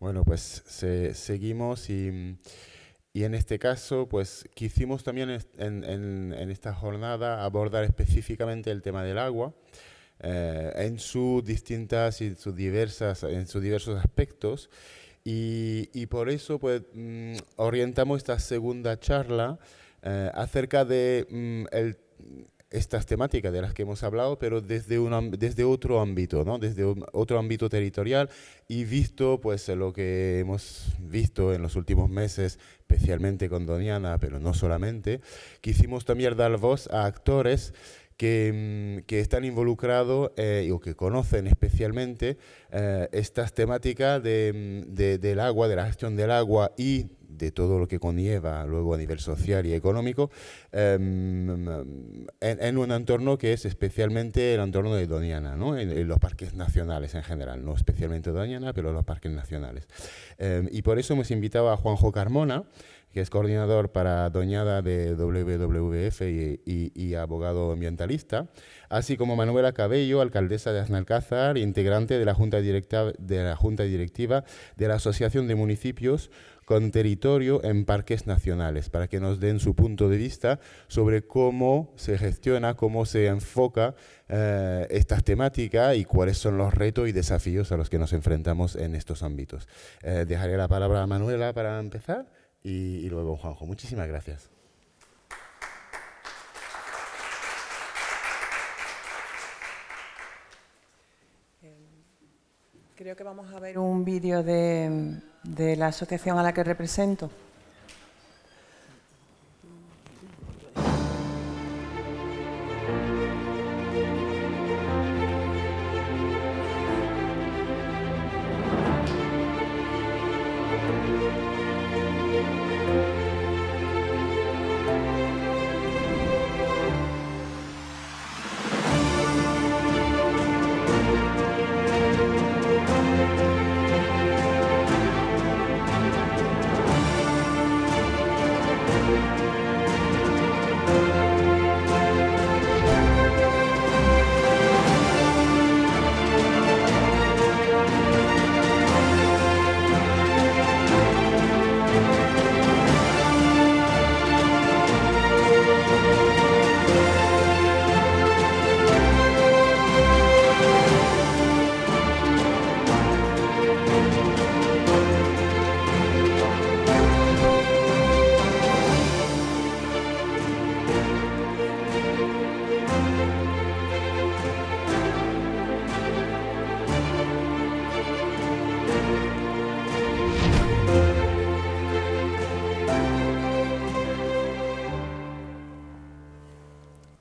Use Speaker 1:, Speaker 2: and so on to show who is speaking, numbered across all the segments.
Speaker 1: Bueno, pues seguimos y en este caso, pues quisimos también en esta jornada abordar específicamente el tema del agua en sus distintas y en sus diversos aspectos. Y por eso pues, orientamos esta segunda charla acerca de estas temáticas de las que hemos hablado, pero desde otro ámbito, ¿no? Desde otro ámbito territorial y visto pues lo que hemos visto en los últimos meses, especialmente con Doñana, pero no solamente, quisimos también dar voz a actores que están involucrados o que conocen especialmente estas temáticas del agua, de la gestión del agua y de todo lo que conlleva luego a nivel social y económico en un entorno que es especialmente el entorno de Doñana, ¿no? En los parques nacionales en general, no especialmente Doñana, pero los parques nacionales. Y por eso hemos invitado a Juanjo Carmona, que es coordinador para Doñana de WWF y abogado ambientalista, así como Manuela Cabello, alcaldesa de Aznalcázar, integrante de la Junta Directiva de la Asociación de Municipios con Territorio en Parques Nacionales, para que nos den su punto de vista sobre cómo se gestiona, cómo se enfoca estas temáticas y cuáles son los retos y desafíos a los que nos enfrentamos en estos ámbitos. Dejaré la palabra a Manuela para empezar y luego Juanjo. Muchísimas gracias.
Speaker 2: Creo que vamos a ver un vídeo de la asociación a la que represento.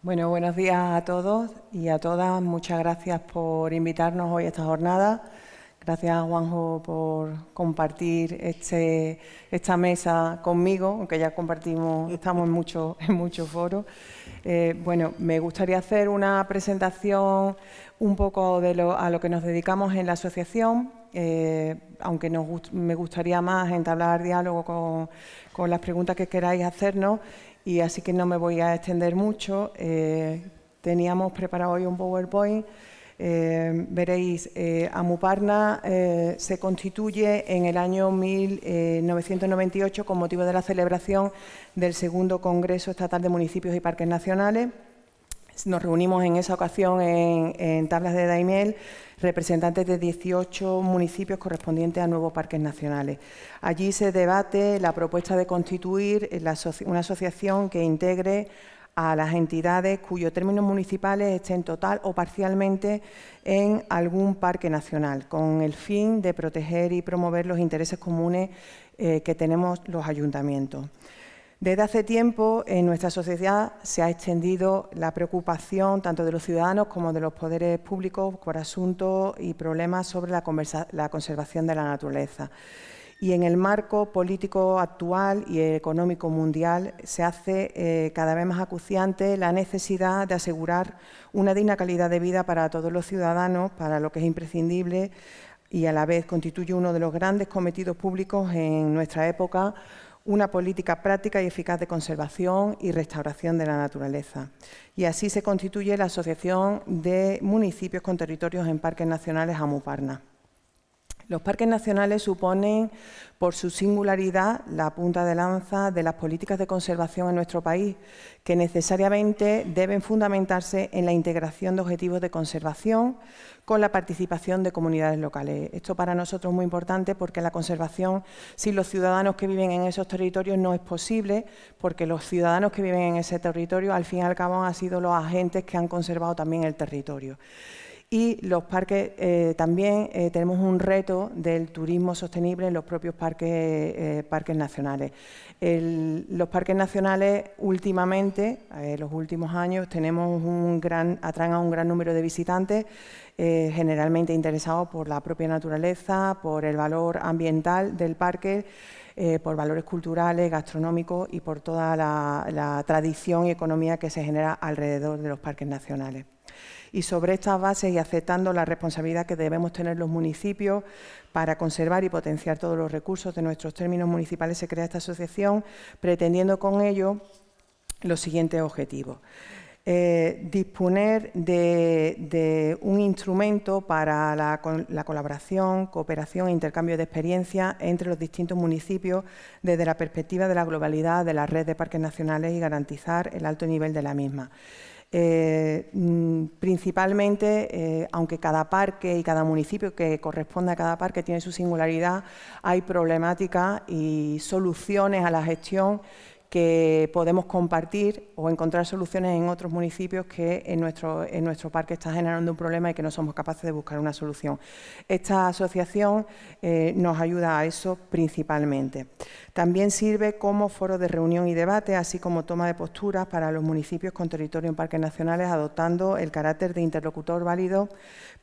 Speaker 2: Bueno, buenos días a todos y a todas. Muchas gracias por invitarnos hoy a esta jornada. Gracias, Juanjo, por compartir esta mesa conmigo, aunque ya compartimos, estamos en muchos foros. Bueno, me gustaría hacer una presentación un poco a lo que nos dedicamos en la asociación, aunque me gustaría más entablar diálogo con las preguntas que queráis hacernos. Y así que no me voy a extender mucho. Teníamos preparado hoy un PowerPoint. Veréis, Amuparna se constituye en el año 1998 con motivo de la celebración del segundo Congreso Estatal de Municipios y Parques Nacionales. Nos reunimos en esa ocasión en Tablas de Daimiel, representantes de 18 municipios correspondientes a nuevos parques nacionales. Allí se debate la propuesta de constituir una asociación que integre a las entidades cuyos términos municipales estén total o parcialmente en algún parque nacional, con el fin de proteger y promover los intereses comunes que tenemos los ayuntamientos. Desde hace tiempo en nuestra sociedad se ha extendido la preocupación tanto de los ciudadanos como de los poderes públicos por asuntos y problemas sobre la conservación de la naturaleza. Y en el marco político actual y económico mundial se hace cada vez más acuciante la necesidad de asegurar una digna calidad de vida para todos los ciudadanos, para lo que es imprescindible y a la vez constituye uno de los grandes cometidos públicos en nuestra época, una política práctica y eficaz de conservación y restauración de la naturaleza. Y así se constituye la Asociación de Municipios con Territorios en Parques Nacionales Amuparna. Los parques nacionales suponen, por su singularidad, la punta de lanza de las políticas de conservación en nuestro país, que necesariamente deben fundamentarse en la integración de objetivos de conservación con la participación de comunidades locales. Esto para nosotros es muy importante porque la conservación, sin los ciudadanos que viven en esos territorios, no es posible, porque los ciudadanos que viven en ese territorio, al fin y al cabo, han sido los agentes que han conservado también el territorio. Y los parques, también tenemos un reto del turismo sostenible en los propios parques nacionales. Los parques nacionales últimamente, los últimos años, atraen a un gran número de visitantes, generalmente interesados por la propia naturaleza, por el valor ambiental del parque, por valores culturales, gastronómicos y por toda la tradición y economía que se genera alrededor de los parques nacionales. Y sobre estas bases y aceptando la responsabilidad que debemos tener los municipios para conservar y potenciar todos los recursos de nuestros términos municipales, se crea esta asociación, pretendiendo con ello los siguientes objetivos. Disponer de un instrumento para la colaboración, cooperación e intercambio de experiencias entre los distintos municipios desde la perspectiva de la globalidad de la red de parques nacionales y garantizar el alto nivel de la misma. Principalmente, aunque cada parque y cada municipio que corresponde a cada parque tiene su singularidad, hay problemáticas y soluciones a la gestión que podemos compartir o encontrar soluciones en otros municipios que en nuestro parque está generando un problema y que no somos capaces de buscar una solución. Esta asociación nos ayuda a eso principalmente. También sirve como foro de reunión y debate, así como toma de posturas para los municipios con territorio en parques nacionales, adoptando el carácter de interlocutor válido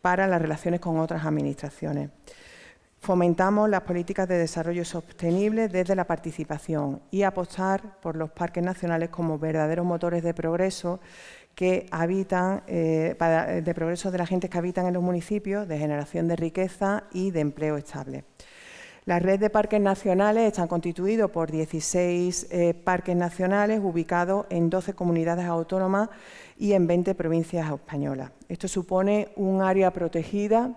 Speaker 2: para las relaciones con otras administraciones. Fomentamos las políticas de desarrollo sostenible desde la participación y apostar por los parques nacionales como verdaderos motores de progreso que habitan, de progreso de la gente que habitan en los municipios, de generación de riqueza y de empleo estable. La red de parques nacionales está constituida por 16 parques nacionales ubicados en 12 comunidades autónomas y en 20 provincias españolas. Esto supone un área protegida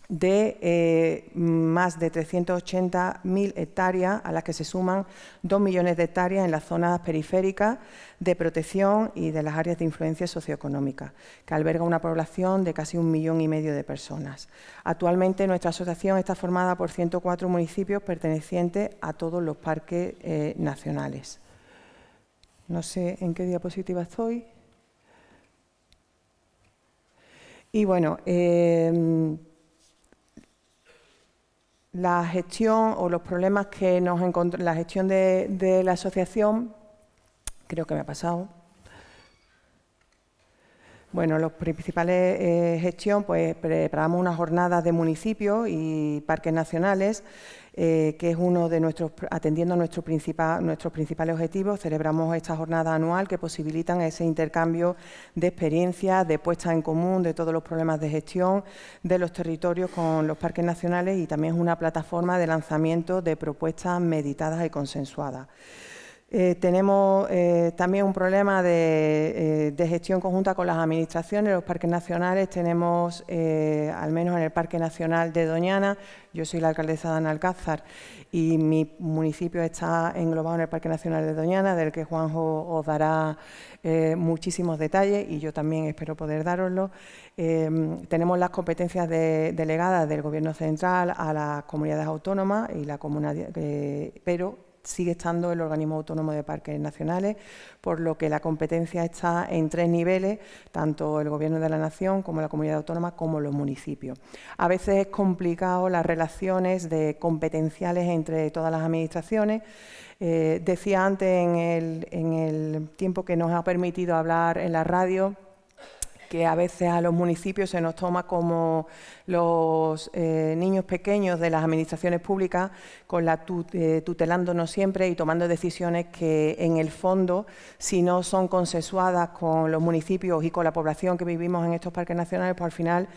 Speaker 2: de más de 380.000 hectáreas, a las que se suman 2 millones de hectáreas en las zonas periféricas de protección y de las áreas de influencia socioeconómica, que alberga una población de casi 1,5 millones de personas. Actualmente nuestra asociación está formada por 104 municipios pertenecientes a todos los parques nacionales. No sé en qué diapositiva estoy. Y bueno, la gestión o los problemas que nos encontramos, la gestión de la asociación, creo que me ha pasado. Bueno, los principales gestión, pues preparamos una jornada de municipios y parques nacionales, que es uno de atendiendo a nuestros principales objetivos. Celebramos esta jornada anual que posibilitan ese intercambio de experiencias, de puesta en común de todos los problemas de gestión de los territorios con los parques nacionales, y también es una plataforma de lanzamiento de propuestas meditadas y consensuadas. Tenemos también un problema de gestión conjunta con las administraciones. Los parques nacionales tenemos, al menos en el Parque Nacional de Doñana, yo soy la alcaldesa de Analcázar y mi municipio está englobado en el Parque Nacional de Doñana, del que Juanjo os dará muchísimos detalles y yo también espero poder dároslo. Tenemos las competencias delegadas del Gobierno central a las comunidades autónomas y la comunidad, pero sigue estando el organismo autónomo de parques nacionales, por lo que la competencia está en 3 niveles, tanto el Gobierno de la Nación como la comunidad autónoma como los municipios. A veces es complicado las relaciones competenciales entre todas las administraciones. Decía antes en el tiempo que nos ha permitido hablar en la radio, que a veces a los municipios se nos toma como los niños pequeños de las administraciones públicas, tutelándonos siempre y tomando decisiones que en el fondo, si no son consensuadas con los municipios y con la población que vivimos en estos parques nacionales, pues al final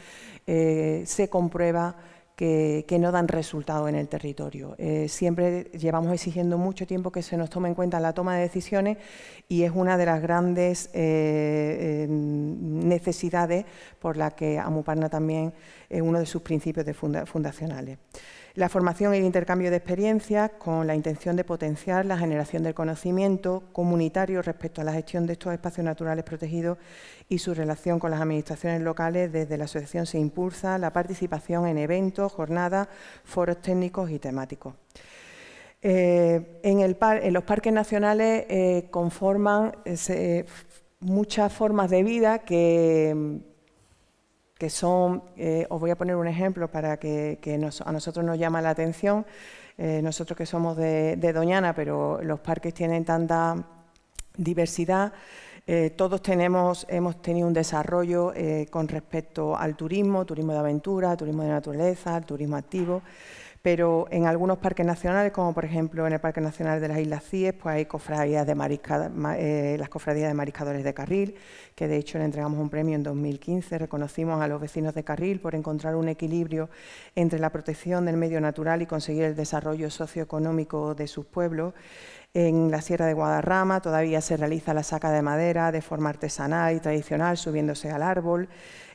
Speaker 2: se comprueba que no dan resultado en el territorio. Siempre llevamos exigiendo mucho tiempo que se nos tome en cuenta la toma de decisiones y es una de las grandes necesidades por la que Amuparna también es uno de sus principios fundacionales. La formación y el intercambio de experiencias con la intención de potenciar la generación del conocimiento comunitario respecto a la gestión de estos espacios naturales protegidos y su relación con las administraciones locales. Desde la asociación se impulsa la participación en eventos, jornadas, foros técnicos y temáticos. En los parques nacionales conforman muchas formas de vida que son, os voy a poner un ejemplo para que a nosotros nos llama la atención, nosotros que somos de Doñana, pero los parques tienen tanta diversidad, todos hemos tenido un desarrollo con respecto al turismo de aventura, turismo de naturaleza, al turismo activo, pero en algunos parques nacionales, como por ejemplo en el Parque Nacional de las Islas Cíes, pues hay cofradías las cofradías de mariscadores de Carril, que de hecho le entregamos un premio en 2015, reconocimos a los vecinos de Carril por encontrar un equilibrio entre la protección del medio natural y conseguir el desarrollo socioeconómico de sus pueblos. En la Sierra de Guadarrama todavía se realiza la saca de madera de forma artesanal y tradicional, subiéndose al árbol.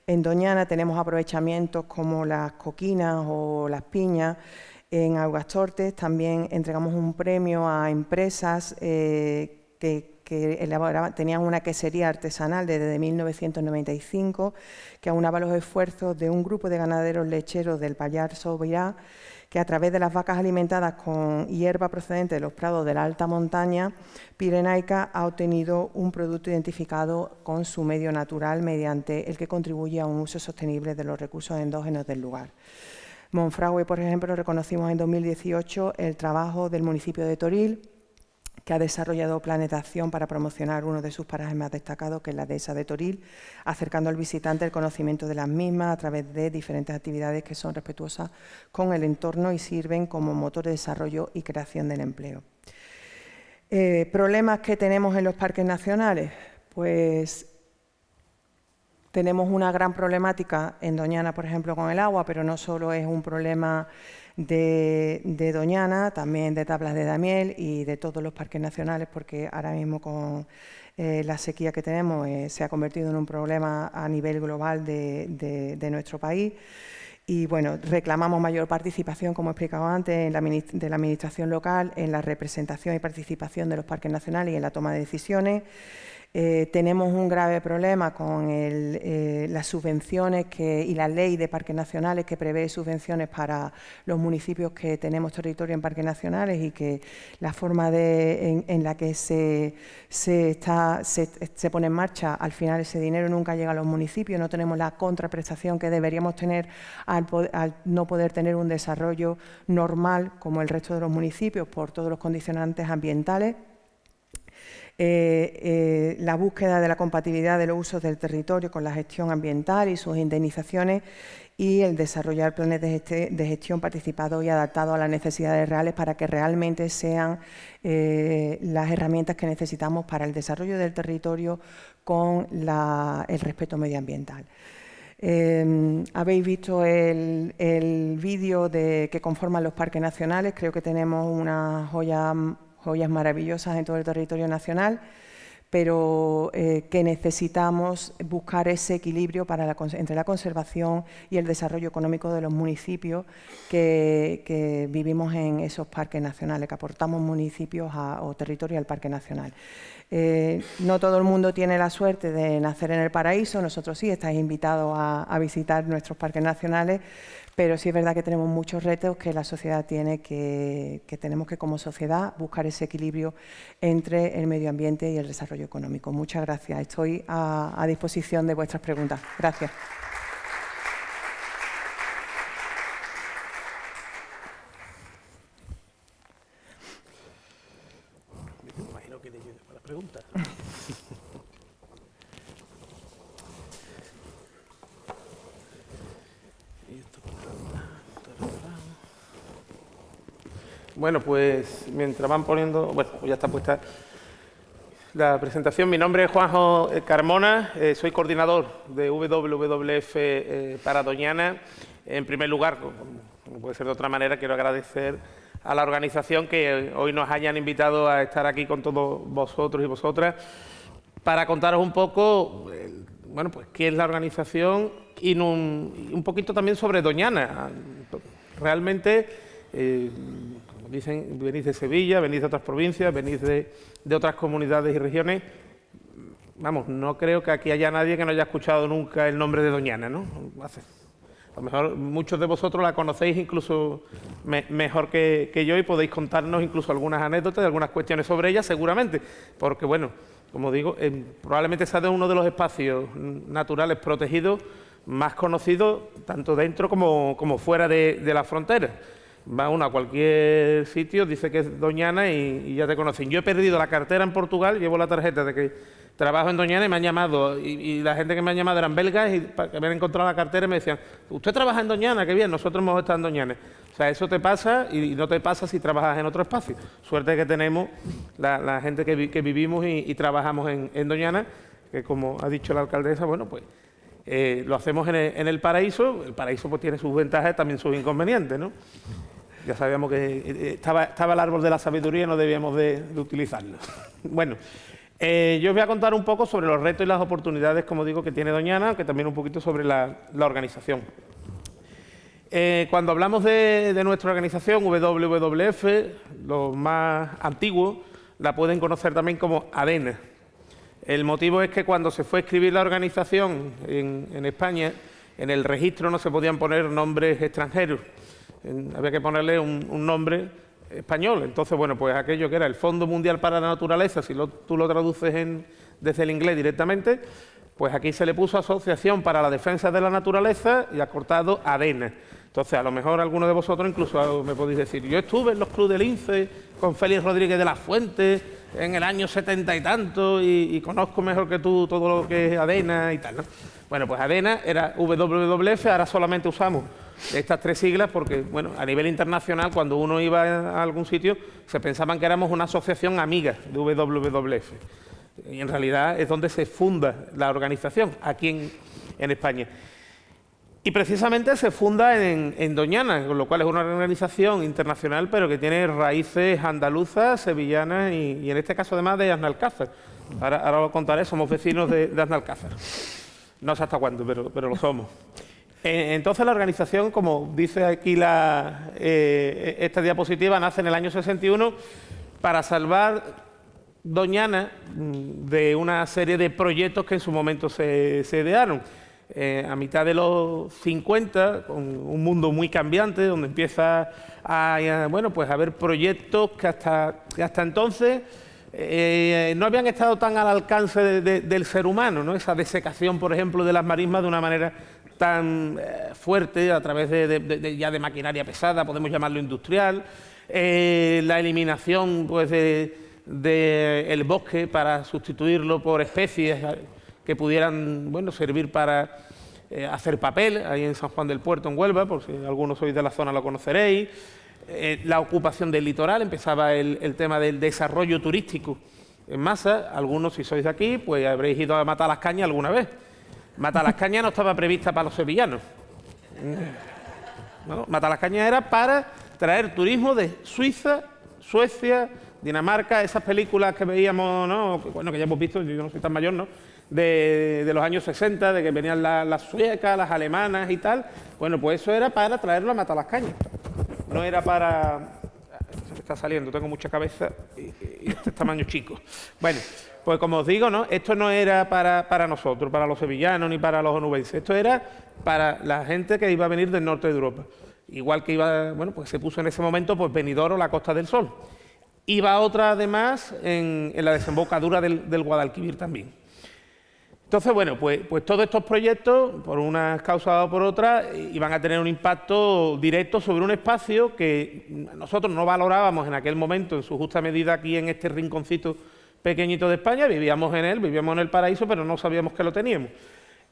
Speaker 2: En Doñana tenemos aprovechamientos como las coquinas o las piñas. En Aguastortes también entregamos un premio a empresas que tenían una quesería artesanal desde 1995, que aunaba los esfuerzos de un grupo de ganaderos lecheros del Pallars Sobirá, que a través de las vacas alimentadas con hierba procedente de los prados de la alta montaña pirenaica ha obtenido un producto identificado con su medio natural mediante el que contribuye a un uso sostenible de los recursos endógenos del lugar. Monfragüe, por ejemplo, reconocimos en 2018 el trabajo del municipio de Toril, que ha desarrollado planes de acción para promocionar uno de sus parajes más destacados, que es la dehesa de Toril, acercando al visitante el conocimiento de las mismas a través de diferentes actividades que son respetuosas con el entorno y sirven como motor de desarrollo y creación del empleo. ¿Problemas que tenemos en los parques nacionales? Pues tenemos una gran problemática en Doñana, por ejemplo, con el agua, pero no solo es un problema de Doñana, también de Tablas de Daimiel y de todos los parques nacionales, porque ahora mismo con la sequía que tenemos se ha convertido en un problema a nivel global de nuestro país. Y bueno, reclamamos mayor participación, como he explicado antes, de la administración local en la representación y participación de los parques nacionales y en la toma de decisiones. Tenemos un grave problema con las subvenciones y la ley de parques nacionales que prevé subvenciones para los municipios que tenemos territorio en parques nacionales y que la forma en la que se pone en marcha, al final ese dinero nunca llega a los municipios, no tenemos la contraprestación que deberíamos tener al no poder tener un desarrollo normal como el resto de los municipios por todos los condicionantes ambientales. La búsqueda de la compatibilidad de los usos del territorio con la gestión ambiental y sus indemnizaciones y el desarrollar planes de gestión participados y adaptados a las necesidades reales para que realmente sean las herramientas que necesitamos para el desarrollo del territorio con el respeto medioambiental. Habéis visto el vídeo que conforman los parques nacionales, creo que tenemos unas joyas maravillosas en todo el territorio nacional, pero que necesitamos buscar ese equilibrio entre la conservación y el desarrollo económico de los municipios que vivimos en esos parques nacionales, que aportamos municipios o territorio al parque nacional. No todo el mundo tiene la suerte de nacer en el paraíso, nosotros sí, estáis invitados a visitar nuestros parques nacionales, pero sí es verdad que tenemos muchos retos que la sociedad tiene que tenemos que como sociedad buscar ese equilibrio entre el medio ambiente y el desarrollo económico. Muchas gracias. Estoy a disposición de vuestras preguntas. Gracias.
Speaker 3: Me imagino que te ayude para las preguntas. Bueno, pues mientras van poniendo, bueno, pues ya está puesta la presentación. Mi nombre es Juanjo Carmona, soy coordinador de WWF para Doñana. En primer lugar, no puede ser de otra manera, quiero agradecer a la organización que hoy nos hayan invitado a estar aquí con todos vosotros y vosotras para contaros un poco, bueno, pues qué es la organización y un poquito también sobre Doñana. Realmente, como dicen, venís de Sevilla, venís de otras provincias, venís de otras comunidades y regiones. Vamos, no creo que aquí haya nadie que no haya escuchado nunca el nombre de Doñana, ¿no? A lo mejor muchos de vosotros la conocéis incluso mejor que yo y podéis contarnos incluso algunas anécdotas, algunas cuestiones sobre ella, seguramente, porque, bueno, como digo, probablemente sea de uno de los espacios naturales protegidos más conocidos, tanto dentro como fuera de la frontera. Va uno a cualquier sitio, dice que es Doñana y ya te conocen. Yo he perdido la cartera en Portugal, llevo la tarjeta de que trabajo en Doñana y me han llamado, y la gente que me han llamado eran belgas y para que me han encontrado la cartera y me decían, ¿usted trabaja en Doñana? Qué bien, nosotros hemos estado en Doñana. O sea, eso te pasa y no te pasa si trabajas en otro espacio. Suerte que tenemos la gente que vivimos y trabajamos en Doñana, que como ha dicho la alcaldesa, bueno, pues lo hacemos en el paraíso. El paraíso pues tiene sus ventajas y también sus inconvenientes, ¿no? Ya sabíamos que estaba el árbol de la sabiduría y no debíamos de utilizarlo. Bueno, yo os voy a contar un poco sobre los retos y las oportunidades, como digo, que tiene Doñana, que también un poquito sobre la organización. Cuando hablamos de nuestra organización, WWF, los más antiguos la pueden conocer también como ADENA. El motivo es que cuando se fue a escribir la organización en España, en el registro no se podían poner nombres extranjeros. Había que ponerle un nombre español. Entonces, bueno, pues aquello que era el Fondo Mundial para la Naturaleza, si tú lo traduces desde el inglés directamente, pues aquí se le puso Asociación para la Defensa de la Naturaleza y acortado ADENA. Entonces, a lo mejor alguno de vosotros incluso me podéis decir, yo estuve en los clubes del INCE con Félix Rodríguez de la Fuente en el año 70 y tanto y conozco mejor que tú todo lo que es ADENA y tal, ¿no? Bueno, pues ADENA era WWF, ahora solamente usamos estas tres siglas porque, bueno, a nivel internacional, cuando uno iba a algún sitio, se pensaban que éramos una asociación amiga de WWF. Y en realidad es donde se funda la organización, aquí en España. Y precisamente se funda en Doñana, con lo cual es una organización internacional, pero que tiene raíces andaluzas, sevillanas y en este caso además de Aznalcázar. Ahora lo contaré, somos vecinos de Aznalcázar. No sé hasta cuándo, pero lo somos. Entonces la organización, como dice aquí esta diapositiva, nace en el año 61 para salvar Doñana de una serie de proyectos que en su momento se idearon. A mitad de los 50, con un mundo muy cambiante, donde empieza a haber proyectos que hasta entonces no habían estado tan al alcance del ser humano, ¿no? Esa desecación, por ejemplo, de las marismas de una manera tan fuerte a través ya de maquinaria pesada, podemos llamarlo industrial, la eliminación pues, del bosque para sustituirlo por especies que pudieran servir para hacer papel, ahí en San Juan del Puerto, en Huelva, por si algunos sois de la zona lo conoceréis. La ocupación del litoral, empezaba el tema del desarrollo turístico en masa. Algunos, si sois de aquí, pues habréis ido a Matalascaña alguna vez. Matalascaña no estaba prevista para los sevillanos. ¿No? Matalascaña era para traer turismo de Suiza, Suecia, Dinamarca, esas películas que veíamos, ¿no? Bueno, que ya hemos visto, yo no soy tan mayor, ¿no? De los años 60, de que venían las suecas, las alemanas y tal. Bueno, pues eso era para traerlo a Matalascaña. No era para... Se me está saliendo, tengo mucha cabeza y este tamaño chico. Bueno, pues como os digo, ¿no? Esto no era para nosotros, para los sevillanos ni para los onubenses. Esto era para la gente que iba a venir del norte de Europa. Igual que iba, pues se puso en ese momento pues Benidorm, la Costa del Sol. Iba otra además en la desembocadura del Guadalquivir también. Entonces, bueno, pues todos estos proyectos, por unas causas o por otras, iban a tener un impacto directo sobre un espacio que nosotros no valorábamos en aquel momento en su justa medida aquí en este rinconcito pequeñito de España. Vivíamos en él, vivíamos en el paraíso, pero no sabíamos que lo teníamos.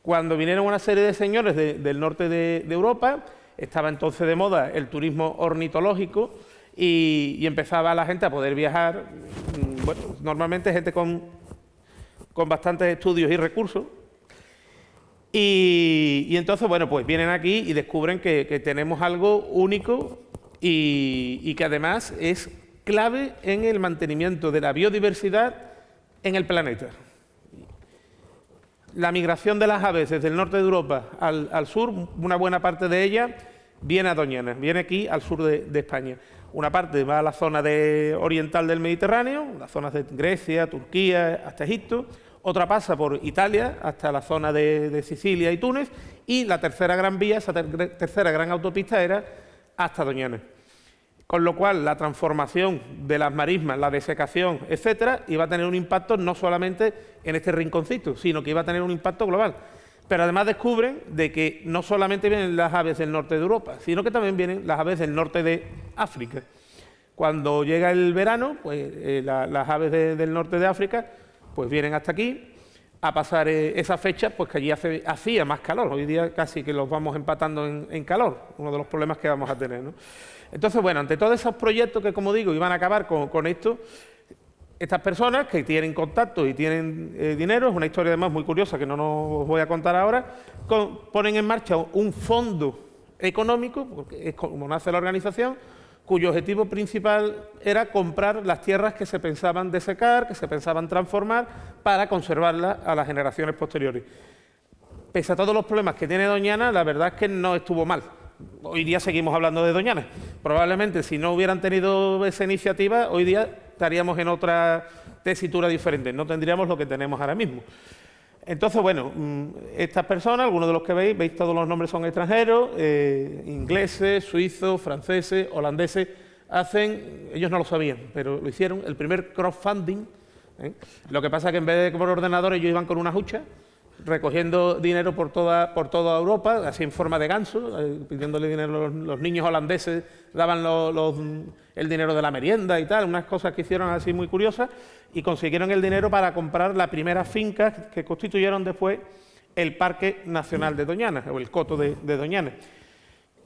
Speaker 3: Cuando vinieron una serie de señores del norte de Europa, estaba entonces de moda el turismo ornitológico y empezaba la gente a poder viajar, normalmente gente con bastantes estudios y recursos, Y entonces, bueno, pues vienen aquí y descubren que tenemos algo único y que además es clave en el mantenimiento de la biodiversidad en el planeta. La migración de las aves desde el norte de Europa al sur, una buena parte de ella viene a Doñana, viene aquí al sur de España. Una parte va a la zona oriental del Mediterráneo, las zonas de Grecia, Turquía, hasta Egipto. Otra pasa por Italia hasta la zona de Sicilia y Túnez, y la tercera gran vía, esa tercera gran autopista era hasta Doñana. Con lo cual la transformación de las marismas, la desecación, etcétera, iba a tener un impacto no solamente en este rinconcito, sino que iba a tener un impacto global. Pero además descubren de que no solamente vienen las aves del norte de Europa, sino que también vienen las aves del norte de África. Cuando llega el verano, pues las aves del norte de África pues vienen hasta aquí a pasar esa fecha, pues que allí hacía más calor. Hoy día casi que los vamos empatando en calor, uno de los problemas que vamos a tener, ¿no? Entonces, bueno, ante todos esos proyectos que, como digo, iban a acabar con esto, estas personas que tienen contacto y tienen dinero, es una historia además muy curiosa que no nos voy a contar ahora, ponen en marcha un fondo económico, porque es como nace la organización, cuyo objetivo principal era comprar las tierras que se pensaban desecar, que se pensaban transformar, para conservarlas a las generaciones posteriores. Pese a todos los problemas que tiene Doñana, la verdad es que no estuvo mal. Hoy día seguimos hablando de Doñana. Probablemente si no hubieran tenido esa iniciativa, hoy día estaríamos en otra tesitura diferente, no tendríamos lo que tenemos ahora mismo. Entonces, bueno, estas personas, algunos de los que veis todos los nombres son extranjeros, ingleses, suizos, franceses, holandeses, ellos no lo sabían, pero lo hicieron, el primer crowdfunding. Lo que pasa es que en vez de por ordenador ellos iban con una hucha, recogiendo dinero por toda Europa, así en forma de ganso, pidiéndole dinero. Los niños holandeses daban el dinero de la merienda y tal, unas cosas que hicieron así muy curiosas, y consiguieron el dinero para comprar la primera finca que constituyeron después el Parque Nacional de Doñana, o el Coto de Doñana,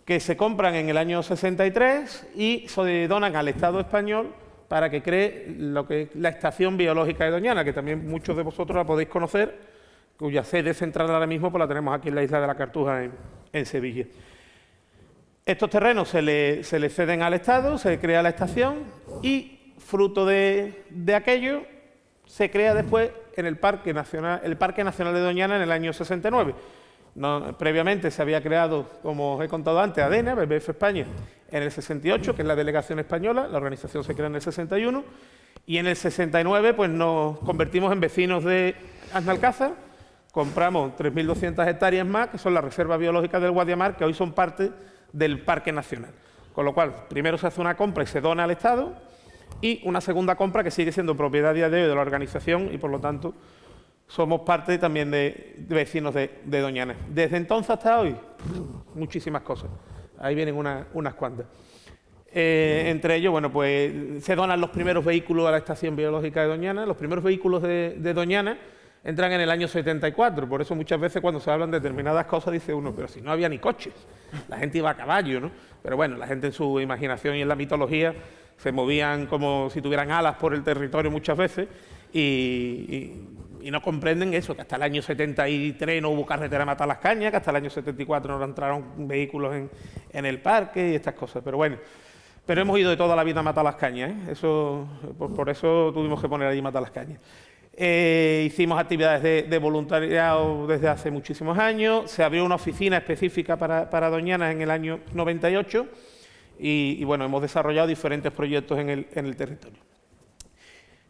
Speaker 3: que se compran en el año 63 y se donan al Estado español para que cree lo que es la Estación Biológica de Doñana, que también muchos de vosotros la podéis conocer, cuya sede central ahora mismo pues la tenemos aquí en la isla de la Cartuja, en Sevilla. Estos terrenos se le ceden al Estado, se crea la estación y, fruto de aquello, se crea después en el Parque Nacional de Doñana en el año 69. Previamente se había creado, como os he contado antes, ADENA, BBF España, en el 68, que es la delegación española. La organización se crea en el 61, y en el 69 pues nos convertimos en vecinos de Aznalcázar. Compramos 3.200 hectáreas más, que son las reservas biológicas del Guadiamar, que hoy son parte del Parque Nacional. Con lo cual, primero se hace una compra y se dona al Estado, y una segunda compra que sigue siendo propiedad a día de hoy de la organización, y por lo tanto somos parte también de vecinos de Doñana. Desde entonces hasta hoy, muchísimas cosas. Ahí vienen unas cuantas. Entre ellos, bueno, pues se donan los primeros vehículos a la Estación Biológica de Doñana. Los primeros vehículos de Doñana entran en el año 74, por eso muchas veces cuando se hablan de determinadas cosas dice uno, pero si no había ni coches, la gente iba a caballo, ¿no? Pero bueno, la gente en su imaginación y en la mitología se movían como si tuvieran alas por el territorio muchas veces y no comprenden eso, que hasta el año 73 no hubo carretera a Matalascañas, que hasta el año 74 no entraron vehículos en el parque y estas cosas, pero bueno. Pero hemos ido de toda la vida a Matalascañas, ¿eh? Eso, por eso tuvimos que poner allí Matalascañas. Hicimos actividades de voluntariado desde hace muchísimos años, se abrió una oficina específica para Doñana en el año 98 y bueno, hemos desarrollado diferentes proyectos en el territorio.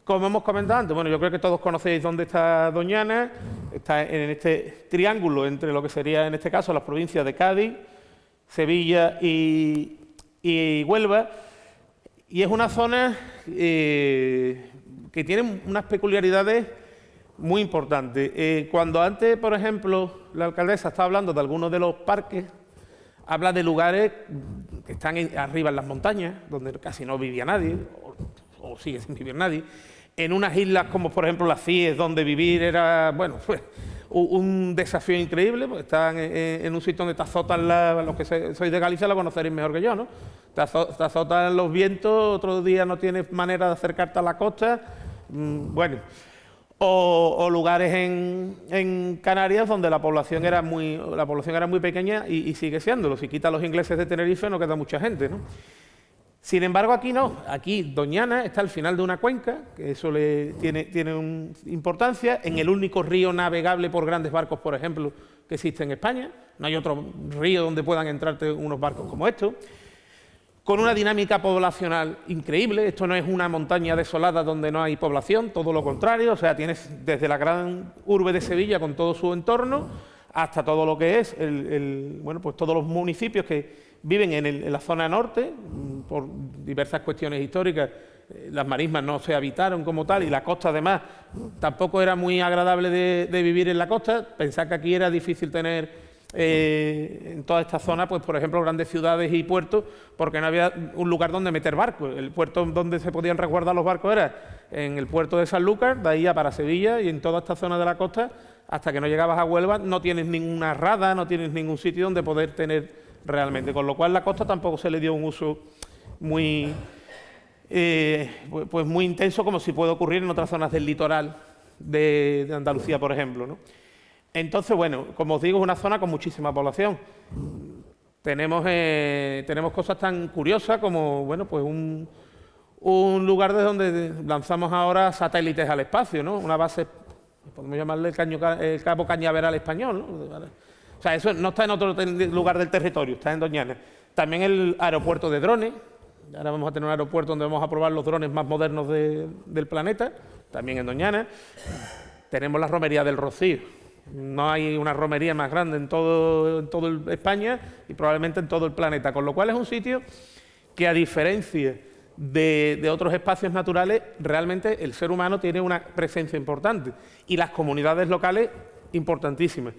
Speaker 3: Como hemos comentado antes, bueno, yo creo que todos conocéis dónde está Doñana, está en este triángulo entre lo que sería en este caso las provincias de Cádiz, Sevilla y Huelva, y es una zona que tiene unas peculiaridades muy importantes. Cuando antes, por ejemplo, la alcaldesa estaba hablando de algunos de los parques, habla de lugares que están arriba en las montañas, donde casi no vivía nadie, o sigue sin vivir nadie. En unas islas como, por ejemplo, las CIES, donde vivir era, bueno, pues, un desafío increíble, porque están en un sitio donde te azotan, los que sois de Galicia lo conoceréis mejor que yo, ¿no? Te azotan los vientos, otro día no tienes manera de acercarte a la costa, bueno. o lugares en Canarias donde la población era muy pequeña y sigue siéndolo. Si quitan los ingleses de Tenerife no queda mucha gente, ¿no? Sin embargo, aquí no. Aquí Doñana está al final de una cuenca, que eso tiene importancia, en el único río navegable por grandes barcos, por ejemplo, que existe en España. No hay otro río donde puedan entrarte unos barcos como estos. Con una dinámica poblacional increíble. Esto no es una montaña desolada donde no hay población, todo lo contrario. O sea, tienes desde la gran urbe de Sevilla con todo su entorno hasta todo lo que es bueno, pues todos los municipios que viven en la zona norte, por diversas cuestiones históricas. Las marismas no se habitaron como tal y la costa además tampoco era muy agradable de vivir en la costa. Pensad que aquí era difícil tener en toda esta zona, pues por ejemplo, grandes ciudades y puertos, porque no había un lugar donde meter barcos. El puerto donde se podían resguardar los barcos era en el puerto de Sanlúcar, de ahí a para Sevilla, y en toda esta zona de la costa, hasta que no llegabas a Huelva, no tienes ninguna rada, no tienes ningún sitio donde poder tener realmente, con lo cual la costa tampoco se le dio un uso muy pues muy intenso, como si puede ocurrir en otras zonas del litoral de Andalucía, por ejemplo, ¿no? Entonces, bueno, como os digo, es una zona con muchísima población. Tenemos cosas tan curiosas como, bueno, pues un lugar desde donde lanzamos ahora satélites al espacio, ¿no? Una base, podemos llamarle el Cabo Cañaveral español, ¿no? O sea, eso no está en otro lugar del territorio, está en Doñana. También el aeropuerto de drones. Ahora vamos a tener un aeropuerto donde vamos a probar los drones más modernos del planeta, también en Doñana. Tenemos la romería del Rocío. No hay una romería más grande en todo España y probablemente en todo el planeta, con lo cual es un sitio que, a diferencia de otros espacios naturales, realmente el ser humano tiene una presencia importante y las comunidades locales importantísimas.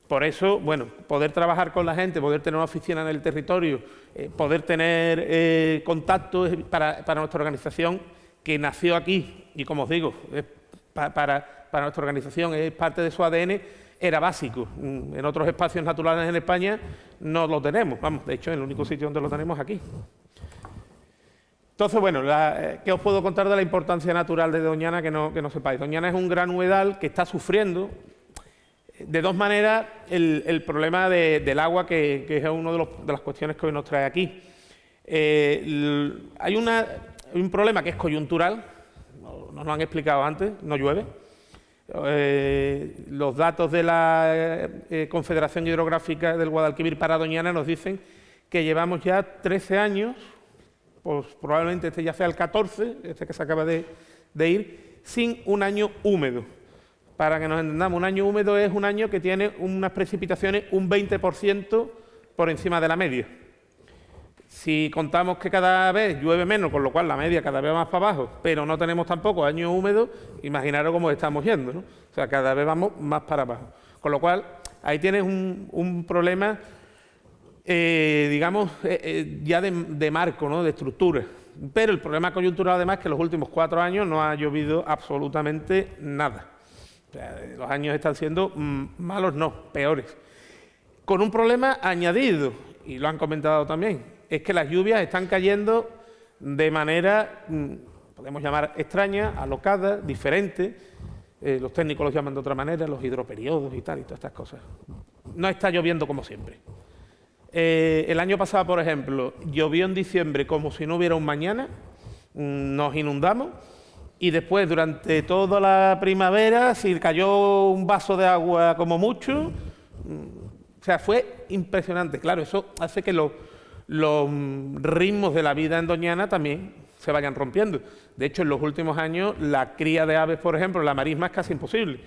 Speaker 3: Por eso, bueno, poder trabajar con la gente, poder tener una oficina en el territorio, poder tener contacto para nuestra organización, que nació aquí y, como os digo, para nuestra organización es parte de su ADN, era básico. En otros espacios naturales en España no lo tenemos. Vamos, de hecho, el único sitio donde lo tenemos es aquí. Entonces, bueno, ¿qué os puedo contar de la importancia natural de Doñana que no sepáis? Doñana es un gran humedal que está sufriendo de dos maneras el problema del agua, que es una de las cuestiones que hoy nos trae aquí. Hay un problema que es coyuntural, nos lo han explicado antes, no llueve. Los datos de la Confederación Hidrográfica del Guadalquivir para Doñana nos dicen que llevamos ya 13 años, pues probablemente este ya sea el 14, este que se acaba de ir, sin un año húmedo. Para que nos entendamos, un año húmedo es un año que tiene unas precipitaciones un 20% por encima de la media. Si contamos que cada vez llueve menos, con lo cual la media cada vez va más para abajo, pero no tenemos tampoco años húmedos, imaginaros cómo estamos yendo, ¿no? O sea, cada vez vamos más para abajo. Con lo cual, ahí tienes un problema, digamos, ya de marco, ¿no? De estructura. Pero el problema coyuntural, además, es que en los últimos 4 años no ha llovido absolutamente nada. O sea, los años están siendo malos, no, peores. Con un problema añadido, y lo han comentado también, es que las lluvias están cayendo de manera, podemos llamar extraña, alocada, diferente. Los técnicos los llaman de otra manera, los hidroperiodos y tal, y todas estas cosas. No está lloviendo como siempre. El año pasado, por ejemplo, llovió en diciembre como si no hubiera un mañana, nos inundamos. Y después, durante toda la primavera, si cayó un vaso de agua como mucho, o sea, fue impresionante. Claro, eso hace que los ritmos de la vida en Doñana también se vayan rompiendo. De hecho, en los últimos años, la cría de aves, por ejemplo, la marisma es casi imposible.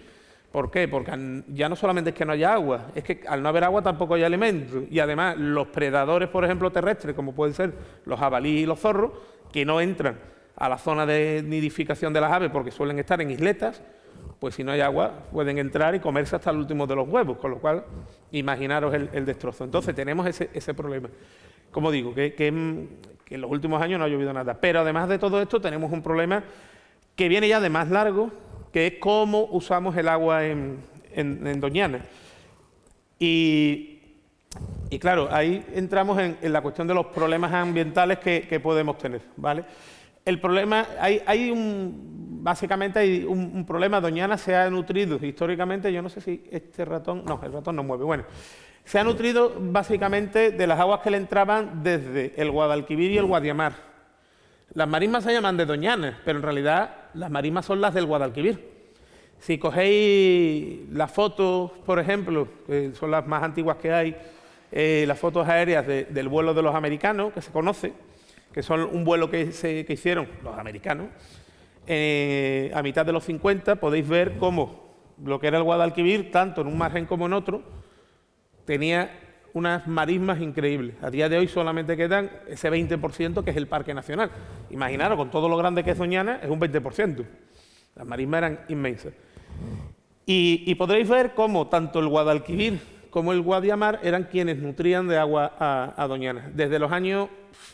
Speaker 3: ¿Por qué? Porque ya no solamente es que no haya agua, es que al no haber agua tampoco hay alimento. Y además, los predadores, por ejemplo, terrestres, como pueden ser los jabalíes y los zorros, que no entran a la zona de nidificación de las aves porque suelen estar en isletas, pues si no hay agua pueden entrar y comerse hasta el último de los huevos, con lo cual imaginaros el destrozo. Entonces tenemos ese problema. Como digo, que en los últimos años no ha llovido nada, pero además de todo esto tenemos un problema que viene ya de más largo, que es cómo usamos el agua en Doñana. Y claro, ahí entramos en la cuestión de los problemas ambientales que podemos tener, ¿vale? El problema, hay básicamente hay un problema. Doñana se ha nutrido históricamente, yo no sé si este ratón... No, el ratón no mueve, bueno. Se ha nutrido básicamente de las aguas que le entraban desde el Guadalquivir y el Guadiamar. Las marismas se llaman de Doñana, pero en realidad las marismas son las del Guadalquivir. Si cogéis las fotos, por ejemplo, que son las más antiguas que hay, las fotos aéreas del vuelo de los americanos, que se conoce, que son un vuelo que hicieron los americanos, a mitad de los 50, podéis ver cómo lo que era el Guadalquivir, tanto en un margen como en otro, tenía unas marismas increíbles. A día de hoy solamente quedan ese 20% que es el Parque Nacional. Imaginaros, con todo lo grande que es Doñana, es un 20%. Las marismas eran inmensas. Y podréis ver cómo tanto el Guadalquivir como el Guadiamar eran quienes nutrían de agua a Doñana. Desde los años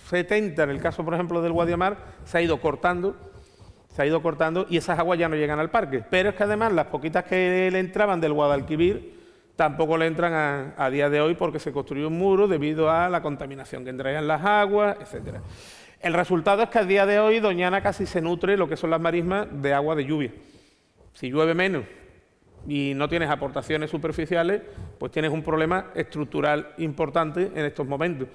Speaker 3: 70, en el caso, por ejemplo, del Guadiamar, se ha ido cortando y esas aguas ya no llegan al parque. Pero es que además las poquitas que le entraban del Guadalquivir tampoco le entran a día de hoy porque se construyó un muro debido a la contaminación que traían las aguas, etcétera. El resultado es que a día de hoy Doñana casi se nutre, lo que son las marismas, de agua de lluvia. Si llueve menos y no tienes aportaciones superficiales, pues tienes un problema estructural importante en estos momentos.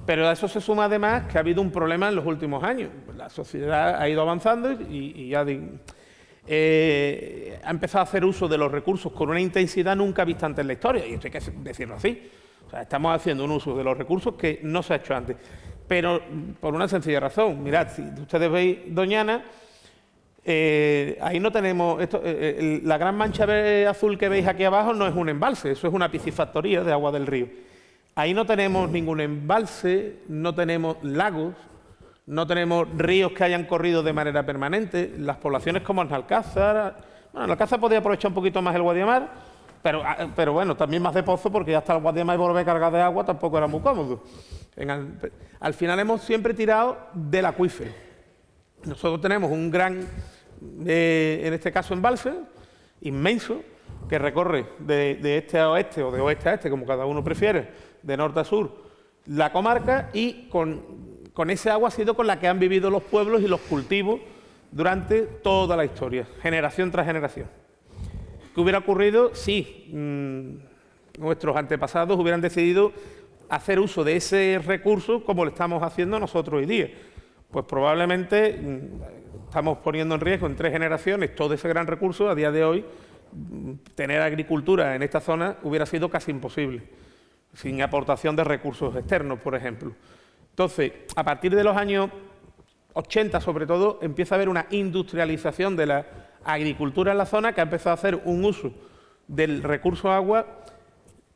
Speaker 3: Pero a eso se suma además que ha habido un problema en los últimos años. La sociedad ha ido avanzando y ya ha empezado a hacer uso de los recursos con una intensidad nunca vista antes en la historia, y esto hay que decirlo así. O sea, estamos haciendo un uso de los recursos que no se ha hecho antes. Pero por una sencilla razón. Mirad, si ustedes veis Doñana, ahí no tenemos... la gran mancha azul que veis aquí abajo no es un embalse, eso es una piscifactoría de agua del río. Ahí no tenemos ningún embalse, no tenemos lagos, no tenemos ríos que hayan corrido de manera permanente. Las poblaciones como Alcázar... Bueno, Alcázar podría aprovechar un poquito más el Guadiamar, pero bueno, también más de pozo, porque ya hasta el Guadiamar y volver cargado de agua tampoco era muy cómodo. Al final hemos siempre tirado del acuífero. Nosotros tenemos un gran, en este caso, embalse inmenso, que recorre de este a oeste, o de oeste a este, como cada uno prefiere, de norte a sur, la comarca, y con ese agua ha sido con la que han vivido los pueblos y los cultivos durante toda la historia, generación tras generación. ¿Qué hubiera ocurrido si nuestros antepasados hubieran decidido hacer uso de ese recurso como lo estamos haciendo nosotros hoy día? Pues probablemente estamos poniendo en riesgo en 3 generaciones todo ese gran recurso. A día de hoy, tener agricultura en esta zona hubiera sido casi imposible, sin aportación de recursos externos, por ejemplo. Entonces, a partir de los años 80, sobre todo, empieza a haber una industrialización de la agricultura en la zona, que ha empezado a hacer un uso del recurso agua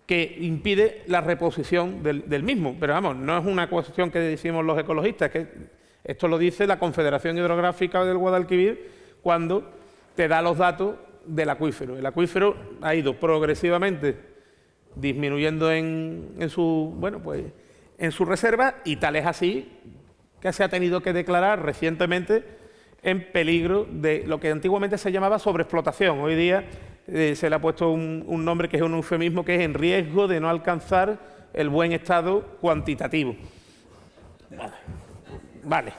Speaker 3: que impide la reposición del mismo. Pero vamos, no es una cuestión que decimos los ecologistas, que esto lo dice la Confederación Hidrográfica del Guadalquivir cuando te da los datos del acuífero. El acuífero ha ido progresivamente disminuyendo en su reserva, y tal es así que se ha tenido que declarar recientemente en peligro de lo que antiguamente se llamaba sobreexplotación. Hoy día se le ha puesto un nombre que es un eufemismo, que es en riesgo de no alcanzar el buen estado cuantitativo. Vale.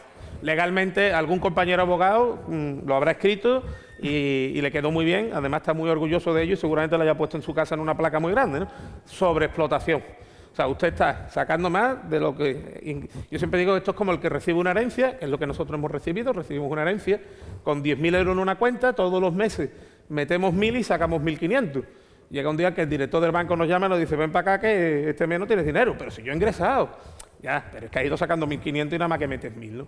Speaker 3: Legalmente algún compañero abogado lo habrá escrito y le quedó muy bien. Además está muy orgulloso de ello y seguramente lo haya puesto en su casa en una placa muy grande, ¿no? Sobreexplotación. O sea, usted está sacando más de lo que... Yo siempre digo que esto es como el que recibe una herencia, que es lo que nosotros hemos recibido. Recibimos una herencia con 10.000 euros en una cuenta, todos los meses metemos 1.000 y sacamos 1.500. Llega un día que el director del banco nos llama y nos dice: ven para acá que este mes no tienes dinero. Pero si yo he ingresado. Ya, pero es que ha ido sacando 1.500 y nada más que metes 1.000, ¿no?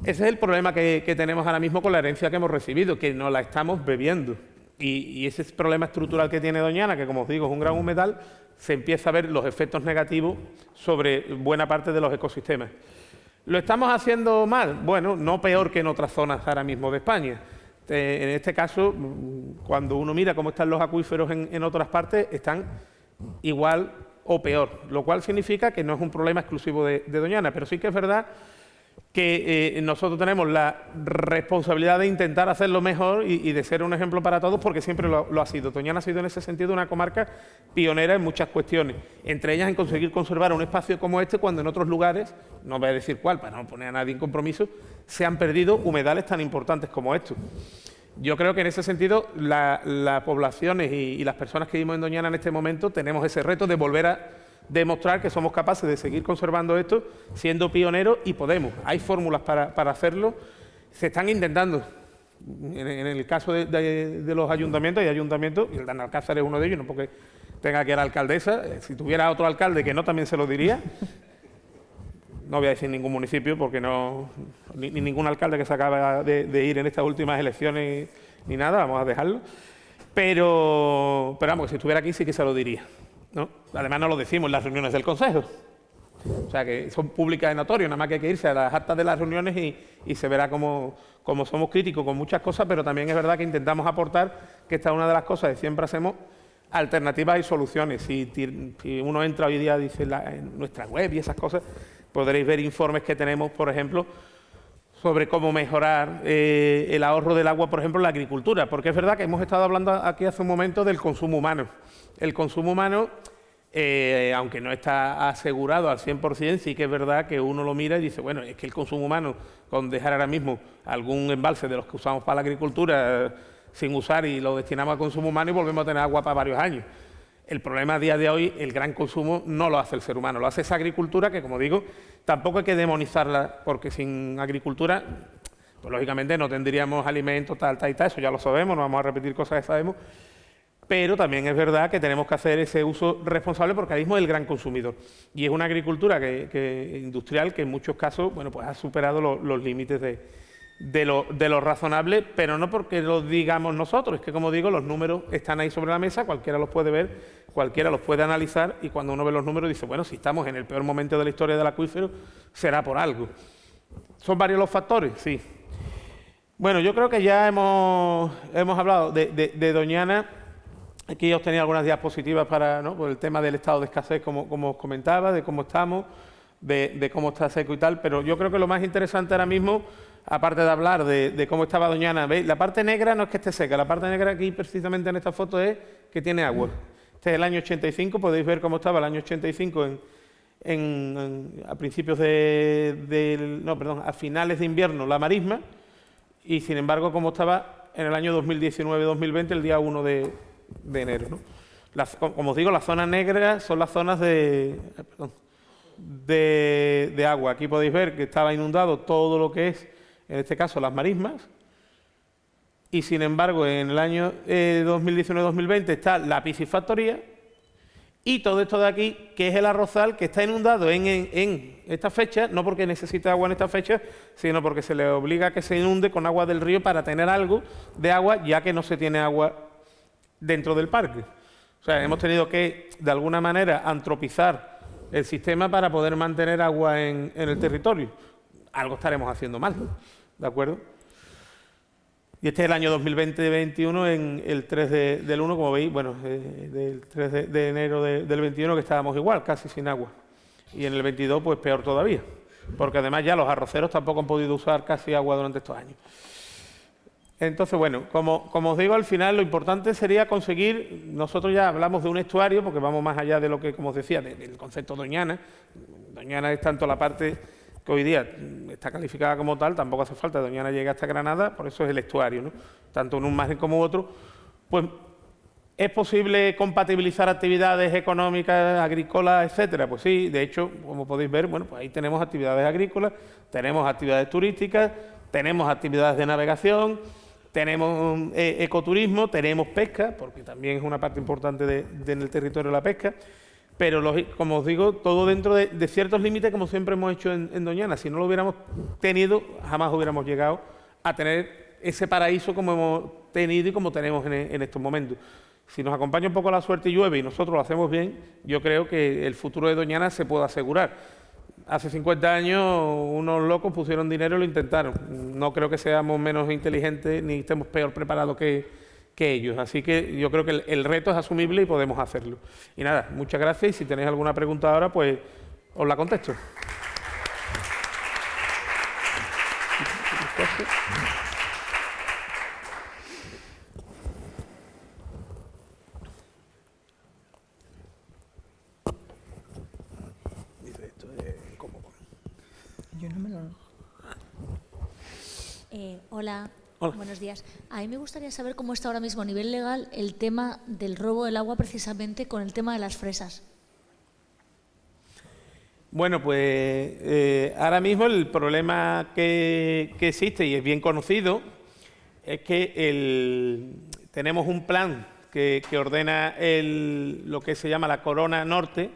Speaker 3: Ese es el problema que tenemos ahora mismo con la herencia que hemos recibido, que nos la estamos bebiendo. Y ese es el problema estructural que tiene Doñana, que como os digo es un gran humedal, se empieza a ver los efectos negativos sobre buena parte de los ecosistemas. ¿Lo estamos haciendo mal? Bueno, no peor que en otras zonas ahora mismo de España. En este caso, cuando uno mira cómo están los acuíferos en otras partes, están igual o peor, lo cual significa que no es un problema exclusivo de Doñana, pero sí que es verdad que nosotros tenemos la responsabilidad de intentar hacerlo mejor y de ser un ejemplo para todos, porque siempre lo ha sido. Doñana ha sido en ese sentido una comarca pionera en muchas cuestiones, entre ellas en conseguir conservar un espacio como este cuando en otros lugares, no voy a decir cuál para no poner a nadie en compromiso, se han perdido humedales tan importantes como estos. Yo creo que en ese sentido las poblaciones y las personas que vivimos en Doñana en este momento tenemos ese reto de volver a demostrar que somos capaces de seguir conservando esto, siendo pioneros, y podemos. Hay fórmulas para hacerlo, se están intentando. En el caso de los ayuntamientos, hay ayuntamientos, y el de Alcázar es uno de ellos, no porque tenga que ir la alcaldesa, si tuviera otro alcalde que no, también se lo diría. No voy a decir ningún municipio, porque no, ni ningún alcalde que se acaba de ir en estas últimas elecciones ni nada, vamos a dejarlo. Pero vamos, que si estuviera aquí sí que se lo diría, ¿no? Además no lo decimos en las reuniones del Consejo, o sea que son públicas y notorias, nada más que hay que irse a las actas de las reuniones y se verá cómo somos críticos con muchas cosas, pero también es verdad que intentamos aportar, que esta es una de las cosas que siempre hacemos, alternativas y soluciones. Si uno entra hoy día, dice en nuestra web y esas cosas, podréis ver informes que tenemos, por ejemplo, sobre cómo mejorar el ahorro del agua, por ejemplo, en la agricultura, porque es verdad que hemos estado hablando aquí hace un momento del consumo humano. El consumo humano, aunque no está asegurado al 100%, sí que es verdad que uno lo mira y dice, bueno, es que el consumo humano, con dejar ahora mismo algún embalse de los que usamos para la agricultura sin usar y lo destinamos al consumo humano y volvemos a tener agua para varios años. El problema a día de hoy, el gran consumo, no lo hace el ser humano, lo hace esa agricultura que, como digo, tampoco hay que demonizarla, porque sin agricultura, pues lógicamente no tendríamos alimentos, tal, eso ya lo sabemos, no vamos a repetir cosas que sabemos, pero también es verdad que tenemos que hacer ese uso responsable, porque ahora mismo es el gran consumidor. Y es una agricultura industrial que en muchos casos, bueno, pues ha superado los límites de lo razonable, pero no porque lo digamos nosotros, es que, como digo, los números están ahí sobre la mesa, cualquiera los puede ver, cualquiera los puede analizar, y cuando uno ve los números dice, bueno, si estamos en el peor momento de la historia del acuífero, será por algo. ¿Son varios los factores? Sí. Bueno, yo creo que ya hemos hablado de Doñana. Aquí os tenía algunas diapositivas para, ¿no?, por el tema del estado de escasez, como os comentaba, de cómo estamos, de cómo está seco y tal, pero yo creo que lo más interesante ahora mismo, aparte de hablar de cómo estaba Doñana, ¿veis? La parte negra no es que esté seca, la parte negra aquí precisamente en esta foto es que tiene agua. Este es el año 85, podéis ver cómo estaba el año 85 a principios a finales de invierno la marisma, y sin embargo cómo estaba en el año 2019-2020, el día 1 de enero, ¿no? Como os digo, las zonas negras son las zonas de agua. Aquí podéis ver que estaba inundado todo lo que es, en este caso, las marismas, y sin embargo en el año 2019-2020 está la piscifactoría y todo esto de aquí, que es el arrozal, que está inundado en esta fecha, no porque necesite agua en esta fecha, sino porque se le obliga a que se inunde con agua del río para tener algo de agua, ya que no se tiene agua dentro del parque. O sea, hemos tenido que, de alguna manera, antropizar el sistema para poder mantener agua en el territorio. Algo estaremos haciendo mal, ¿de acuerdo? Y este es el año 2020-21, en el 3 del 1, como veis, bueno, del 3 de enero del 21, que estábamos igual, casi sin agua. Y en el 22, pues peor todavía, porque además ya los arroceros tampoco han podido usar casi agua durante estos años. Entonces, bueno, como os digo, al final lo importante sería conseguir, nosotros ya hablamos de un estuario, porque vamos más allá de lo que, como os decía, del concepto Doñana. Doñana es tanto la parte que hoy día está calificada como tal, tampoco hace falta, Doñana llega hasta Granada, por eso es el estuario, ¿no? Tanto en un margen como otro, pues ¿es posible compatibilizar actividades económicas, agrícolas, etcétera? Pues sí, de hecho, como podéis ver, bueno, pues ahí tenemos actividades agrícolas, tenemos actividades turísticas, tenemos actividades de navegación, tenemos ecoturismo, tenemos pesca, porque también es una parte importante del territorio de la pesca, pero como os digo, todo dentro de ciertos límites, como siempre hemos hecho en Doñana. Si no lo hubiéramos tenido, jamás hubiéramos llegado a tener ese paraíso como hemos tenido y como tenemos en estos momentos. Si nos acompaña un poco la suerte y llueve y nosotros lo hacemos bien, yo creo que el futuro de Doñana se puede asegurar. Hace 50 años unos locos pusieron dinero y lo intentaron. No creo que seamos menos inteligentes ni estemos peor preparados que ellos. Así que yo creo que el reto es asumible y podemos hacerlo. Y nada, muchas gracias, y si tenéis alguna pregunta ahora, pues os la contesto.
Speaker 4: Hola, buenos días. A mí me gustaría saber cómo está ahora mismo a nivel legal el tema del robo del agua precisamente con el tema de las fresas.
Speaker 3: Bueno, pues ahora mismo el problema que existe, y es bien conocido, es que tenemos un plan que ordena lo que se llama la Corona Norte,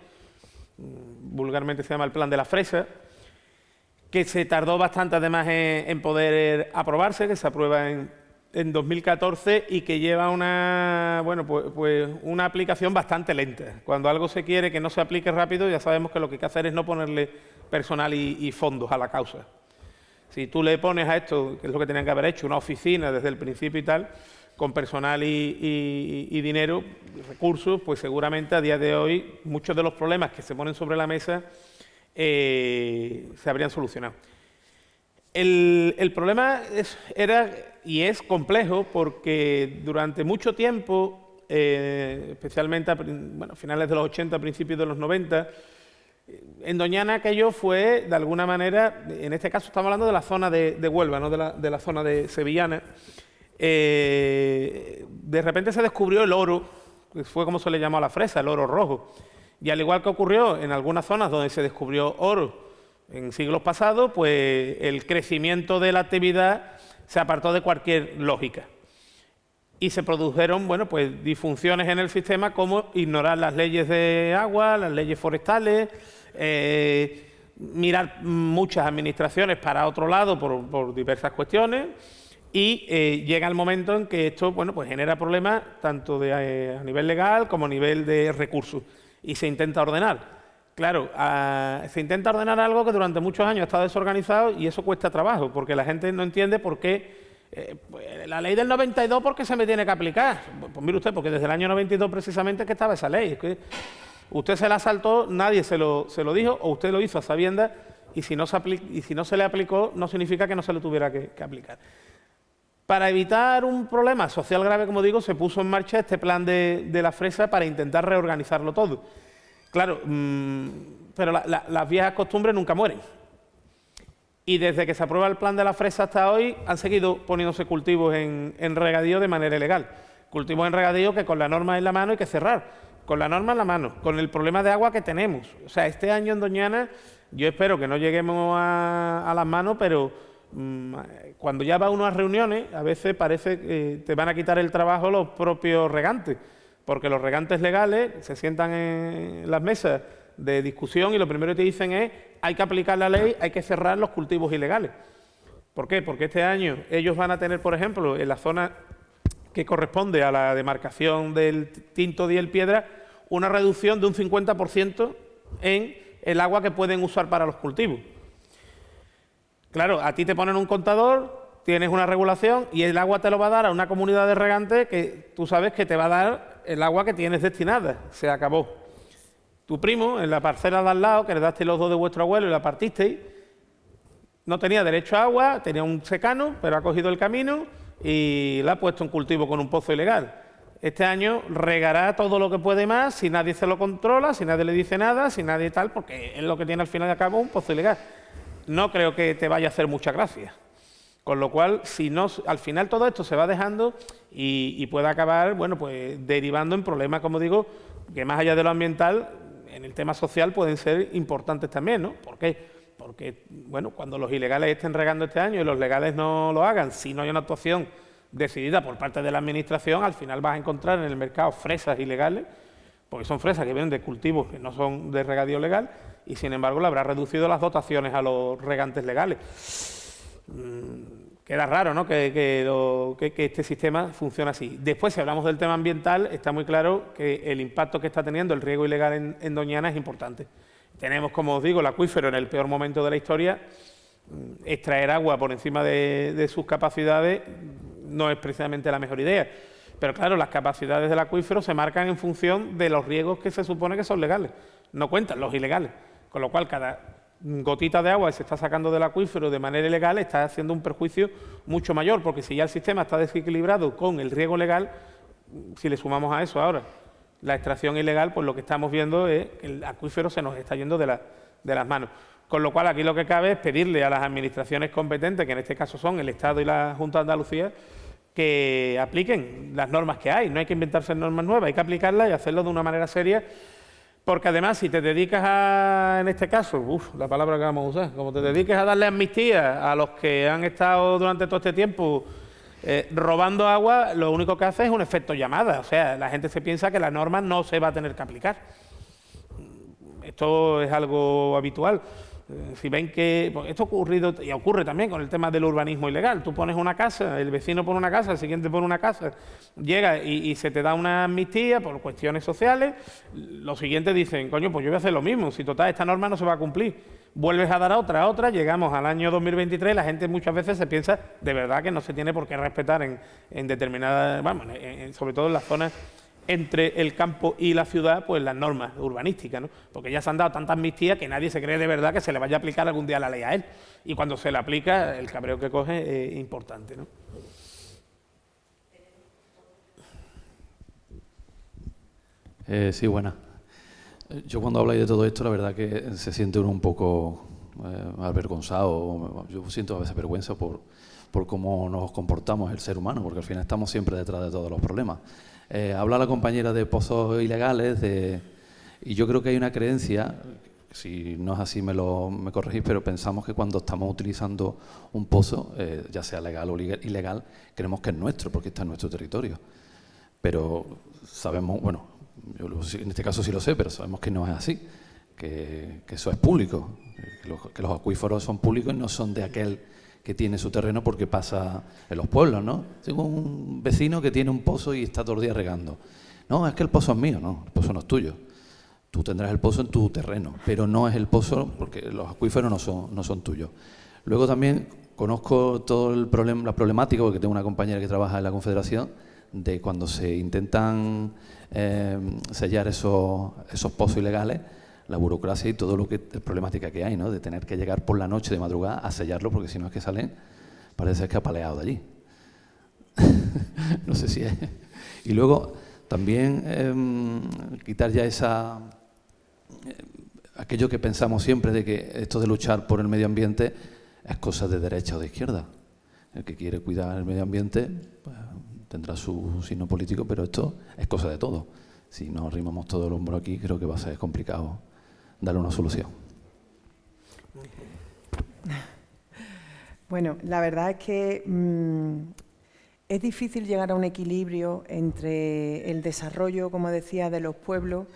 Speaker 3: vulgarmente se llama el plan de la fresa, que se tardó bastante además en poder aprobarse, que se aprueba en 2014 y que lleva una aplicación bastante lenta. Cuando algo se quiere que no se aplique rápido, ya sabemos que lo que hay que hacer es no ponerle personal y fondos a la causa. Si tú le pones a esto, que es lo que tenían que haber hecho, una oficina desde el principio y tal, con personal y dinero, recursos, pues seguramente a día de hoy muchos de los problemas que se ponen sobre la mesa se habrían solucionado. El problema era y es complejo porque durante mucho tiempo, especialmente a finales de los 80, principios de los 90, en Doñana aquello fue, de alguna manera, en este caso estamos hablando de la zona de Huelva, no de la zona de sevillana. De repente se descubrió el oro, que fue como se le llamó a la fresa, el oro rojo. Y al igual que ocurrió en algunas zonas donde se descubrió oro en siglos pasados, pues el crecimiento de la actividad se apartó de cualquier lógica. Y se produjeron, pues disfunciones en el sistema como ignorar las leyes de agua, las leyes forestales, mirar muchas administraciones para otro lado por diversas cuestiones. Y llega el momento en que esto pues genera problemas tanto a nivel legal como a nivel de recursos. Y se intenta ordenar. Claro, se intenta ordenar algo que durante muchos años ha estado desorganizado y eso cuesta trabajo, porque la gente no entiende por qué pues, la ley del 92, ¿por qué se me tiene que aplicar? Pues mire usted, porque desde el año 92 precisamente que estaba esa ley. Es que usted se la saltó, nadie se lo dijo, o usted lo hizo a sabiendas, y si no se le aplicó, no significa que no se le tuviera que aplicar. Para evitar un problema social grave, como digo, se puso en marcha este plan de la fresa para intentar reorganizarlo todo. Claro, pero las viejas costumbres nunca mueren. Y desde que se aprueba el plan de la fresa hasta hoy, han seguido poniéndose cultivos en regadío de manera ilegal. Cultivos en regadío que con la norma en la mano hay que cerrar. Con la norma en la mano, con el problema de agua que tenemos. O sea, este año en Doñana, yo espero que no lleguemos a las manos, pero cuando ya va uno a reuniones, a veces parece que te van a quitar el trabajo los propios regantes, porque los regantes legales se sientan en las mesas de discusión y lo primero que te dicen es hay que aplicar la ley, hay que cerrar los cultivos ilegales. ¿Por qué? Porque este año ellos van a tener, por ejemplo, en la zona que corresponde a la demarcación del Tinto de Piedra, una reducción de un 50% en el agua que pueden usar para los cultivos. Claro, a ti te ponen un contador, tienes una regulación y el agua te lo va a dar a una comunidad de regantes que tú sabes que te va a dar el agua que tienes destinada. Se acabó. Tu primo, en la parcela de al lado, que heredaste los dos de vuestro abuelo y la partisteis, no tenía derecho a agua, tenía un secano, pero ha cogido el camino y la ha puesto en cultivo con un pozo ilegal. Este año regará todo lo que puede más, si nadie se lo controla, si nadie le dice nada, si nadie tal, porque es lo que tiene al final de cabo un pozo ilegal. No creo que te vaya a hacer mucha gracia. Con lo cual, si no, al final todo esto se va dejando y puede acabar, pues derivando en problemas, como digo, que más allá de lo ambiental, en el tema social pueden ser importantes también, ¿no? ¿Por qué? Porque, cuando los ilegales estén regando este año y los legales no lo hagan, si no hay una actuación decidida por parte de la administración, al final vas a encontrar en el mercado fresas ilegales, porque son fresas que vienen de cultivos que no son de regadío legal, y sin embargo le habrá reducido las dotaciones a los regantes legales. Queda raro, ¿no?, que este sistema funcione así. Después, si hablamos del tema ambiental, está muy claro que el impacto que está teniendo el riego ilegal en Doñana es importante. Tenemos, como os digo, el acuífero en el peor momento de la historia. Extraer agua por encima de sus capacidades no es precisamente la mejor idea. Pero claro, las capacidades del acuífero se marcan en función de los riegos que se supone que son legales. No cuentan los ilegales. Con lo cual, cada gotita de agua que se está sacando del acuífero de manera ilegal está haciendo un perjuicio mucho mayor, porque si ya el sistema está desequilibrado con el riego legal, si le sumamos a eso ahora la extracción ilegal, pues lo que estamos viendo es que el acuífero se nos está yendo de las manos. Con lo cual, aquí lo que cabe es pedirle a las administraciones competentes, que en este caso son el Estado y la Junta de Andalucía, que apliquen las normas que hay. No hay que inventarse normas nuevas, hay que aplicarlas y hacerlo de una manera seria, porque además, si te dedicas a, en este caso, la palabra que vamos a usar, como te dediques a darle amnistía a los que han estado durante todo este tiempo robando agua, lo único que hace es un efecto llamada. O sea, la gente se piensa que la norma no se va a tener que aplicar. Esto es algo habitual. Si ven que pues esto ha ocurrido y ocurre también con el tema del urbanismo ilegal. Tú pones una casa, el vecino pone una casa, el siguiente pone una casa, llega y se te da una amnistía por cuestiones sociales. Los siguientes dicen, coño, pues yo voy a hacer lo mismo, si total esta norma no se va a cumplir. Vuelves a dar otra, llegamos al año 2023, la gente muchas veces se piensa de verdad que no se tiene por qué respetar en determinadas, vamos, sobre todo en las zonas entre el campo y la ciudad, pues las normas urbanísticas, ¿no? Porque ya se han dado tanta amnistía que nadie se cree de verdad que se le vaya a aplicar algún día la ley a él. Y cuando se le aplica, el cabreo que coge es importante, ¿no?
Speaker 5: Sí, buena. Yo cuando habláis de todo esto, la verdad que se siente uno un poco avergonzado. Yo siento a veces vergüenza por cómo nos comportamos el ser humano, porque al final estamos siempre detrás de todos los problemas. Habla la compañera de pozos ilegales y yo creo que hay una creencia, si no es así me corregís, pero pensamos que cuando estamos utilizando un pozo, ya sea legal o ilegal, creemos que es nuestro porque está en nuestro territorio. Pero sabemos, bueno, yo en este caso sí lo sé, pero sabemos que no es así, que eso es público, que los acuíferos son públicos y no son de aquel que tiene su terreno porque pasa en los pueblos, ¿no? Tengo un vecino que tiene un pozo y está todo el día regando. No, es que el pozo es mío, no, el pozo no es tuyo. Tú tendrás el pozo en tu terreno, pero no es el pozo porque los acuíferos no son tuyos. Luego también conozco todo el problema, la problemática, porque tengo una compañera que trabaja en la Confederación, de cuando se intentan sellar esos pozos ilegales, la burocracia y todo lo que es problemática que hay, ¿no? De tener que llegar por la noche de madrugada a sellarlo, porque si no es que salen, parece que ha paleado de allí. No sé si es. Y luego también quitar ya aquello que pensamos siempre de que esto de luchar por el medio ambiente es cosa de derecha o de izquierda. El que quiere cuidar el medio ambiente pues, tendrá su signo político, pero esto es cosa de todos. Si nos arrimamos todo el hombro aquí, creo que va a ser complicado darle una solución.
Speaker 2: Bueno, la verdad es que es difícil llegar a un equilibrio entre el desarrollo, como decía, de los pueblos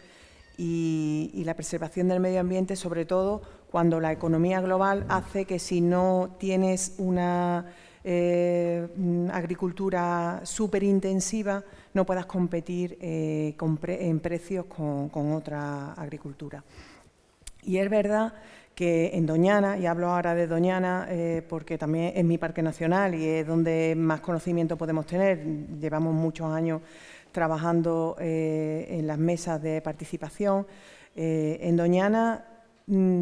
Speaker 2: y la preservación del medio ambiente, sobre todo cuando la economía global hace que si no tienes una agricultura súper intensiva, no puedas competir en precios con otra agricultura. Y es verdad que en Doñana, y hablo ahora de Doñana porque también es mi parque nacional y es donde más conocimiento podemos tener, llevamos muchos años trabajando en las mesas de participación, en Doñana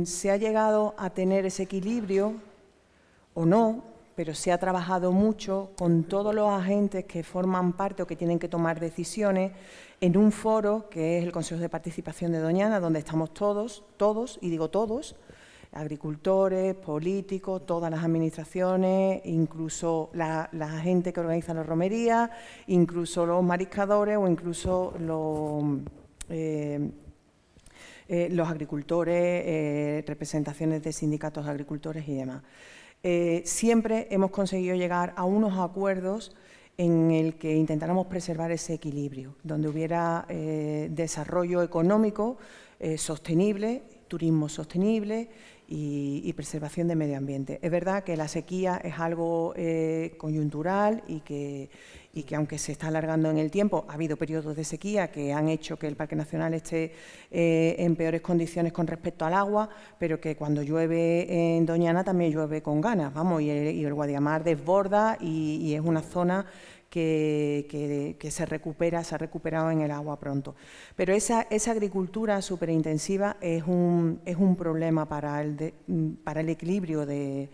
Speaker 2: se ha llegado a tener ese equilibrio o no, pero se ha trabajado mucho con todos los agentes que forman parte o que tienen que tomar decisiones en un foro que es el Consejo de Participación de Doñana, donde estamos todos, y digo todos, agricultores, políticos, todas las administraciones, incluso la gente que organiza las romerías, incluso los mariscadores o incluso los agricultores, representaciones de sindicatos de agricultores y demás. Siempre hemos conseguido llegar a unos acuerdos en el que intentáramos preservar ese equilibrio, donde hubiera desarrollo económico sostenible, turismo sostenible y preservación de medio ambiente. Es verdad que la sequía es algo coyuntural y que aunque se está alargando en el tiempo, ha habido periodos de sequía que han hecho que el Parque Nacional esté en peores condiciones con respecto al agua, pero que cuando llueve en Doñana también llueve con ganas, vamos, y el Guadiamar desborda y es una zona que se ha recuperado en el agua pronto. Pero esa agricultura superintensiva es un problema para el equilibrio de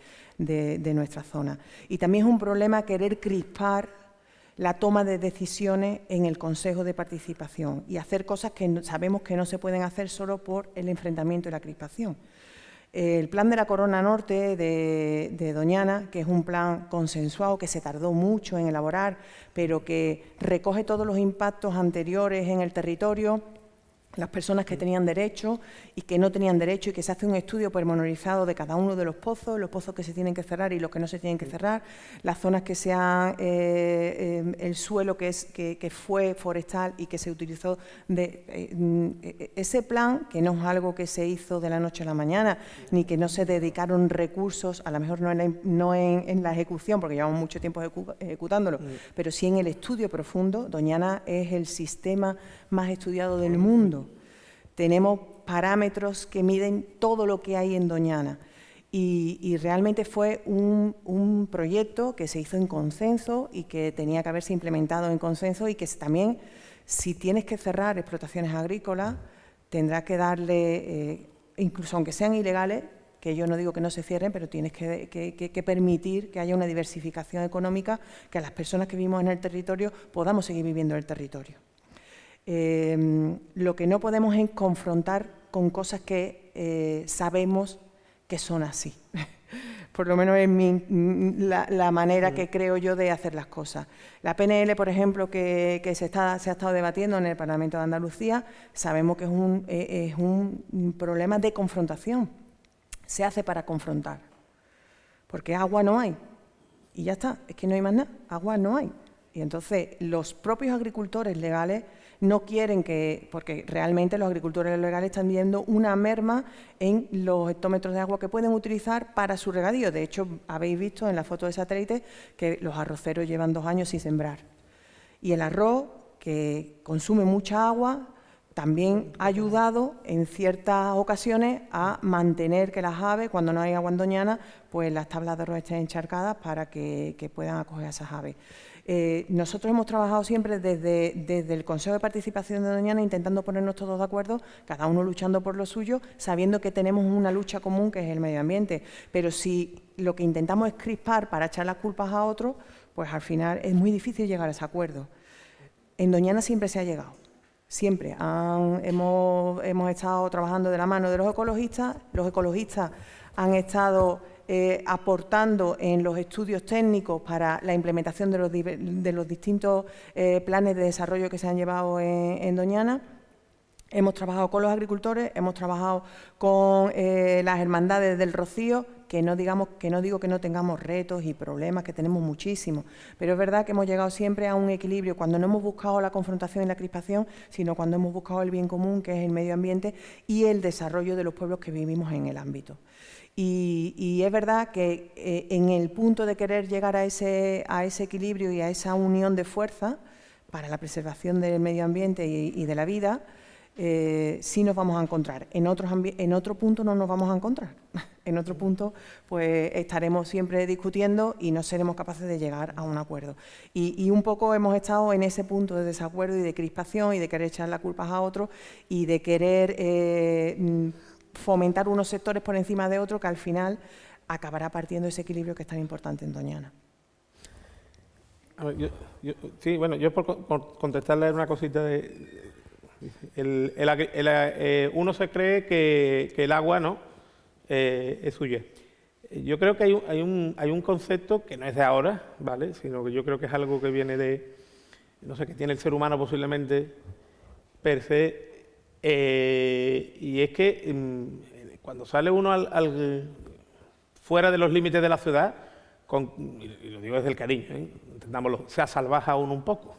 Speaker 2: nuestra zona. Y también es un problema querer crispar la toma de decisiones en el Consejo de Participación y hacer cosas que sabemos que no se pueden hacer solo por el enfrentamiento y la crispación. El plan de la Corona Norte de Doñana, que es un plan consensuado que se tardó mucho en elaborar, pero que recoge todos los impactos anteriores en el territorio, las personas que tenían derecho y que no tenían derecho, y que se hace un estudio pormenorizado de cada uno de los pozos que se tienen que cerrar y los que no se tienen que cerrar, las zonas que sean el suelo que fue forestal y que se utilizó ese plan, que no es algo que se hizo de la noche a la mañana, ni que no se dedicaron recursos, a lo mejor no en la ejecución, porque llevamos mucho tiempo ejecutándolo, pero sí en el estudio profundo. Doñana es el sistema más estudiado del mundo. Tenemos parámetros que miden todo lo que hay en Doñana y realmente fue un proyecto que se hizo en consenso y que tenía que haberse implementado en consenso, y que también, si tienes que cerrar explotaciones agrícolas, tendrás que darle, incluso aunque sean ilegales, que yo no digo que no se cierren, pero tienes que permitir que haya una diversificación económica, que a las personas que vivimos en el territorio podamos seguir viviendo en el territorio. Lo que no podemos es confrontar con cosas que sabemos que son así. Por lo menos es la manera que creo yo de hacer las cosas. La PNL, por ejemplo, que se ha estado debatiendo en el Parlamento de Andalucía, sabemos que es un problema de confrontación. Se hace para confrontar, porque agua no hay. Y ya está, es que no hay más nada, agua no hay. Y entonces los propios agricultores legales no quieren porque realmente los agricultores legales están viendo una merma en los hectómetros de agua que pueden utilizar para su regadío. De hecho, habéis visto en la foto de satélite que los arroceros llevan 2 años sin sembrar. Y el arroz, que consume mucha agua, también ha ayudado en ciertas ocasiones a mantener que las aves, cuando no hay agua en Doñana, pues las tablas de arroz estén encharcadas para que puedan acoger a esas aves. Nosotros hemos trabajado siempre desde el Consejo de Participación de Doñana, intentando ponernos todos de acuerdo, cada uno luchando por lo suyo, sabiendo que tenemos una lucha común, que es el medio ambiente. Pero si lo que intentamos es crispar para echar las culpas a otros, pues al final es muy difícil llegar a ese acuerdo. En Doñana siempre se ha llegado. Siempre hemos estado trabajando de la mano de los ecologistas han estado aportando en los estudios técnicos para la implementación de los distintos planes de desarrollo que se han llevado en Doñana. Hemos trabajado con los agricultores, hemos trabajado con las hermandades del Rocío, que no digo que no tengamos retos y problemas, que tenemos muchísimos, pero es verdad que hemos llegado siempre a un equilibrio cuando no hemos buscado la confrontación y la crispación, sino cuando hemos buscado el bien común, que es el medio ambiente y el desarrollo de los pueblos que vivimos en el ámbito. Y es verdad que en el punto de querer llegar a ese equilibrio y a esa unión de fuerza para la preservación del medio ambiente y de la vida, sí nos vamos a encontrar. En otro punto no nos vamos a encontrar. En otro punto pues estaremos siempre discutiendo y no seremos capaces de llegar a un acuerdo. Y un poco hemos estado en ese punto de desacuerdo y de crispación y de querer echar las culpas a otros y de querer fomentar unos sectores por encima de otros, que al final acabará partiendo ese equilibrio que es tan importante en Doñana.
Speaker 3: A ver, yo por contestarle una cosita uno se cree que el agua no es suya. Yo creo que hay un concepto que no es de ahora, ¿vale? Sino que yo creo que es algo que viene que tiene el ser humano posiblemente per se, y es que cuando sale uno fuera de los límites de la ciudad, y lo digo desde el cariño, entendámoslo, se asalvaja uno un poco.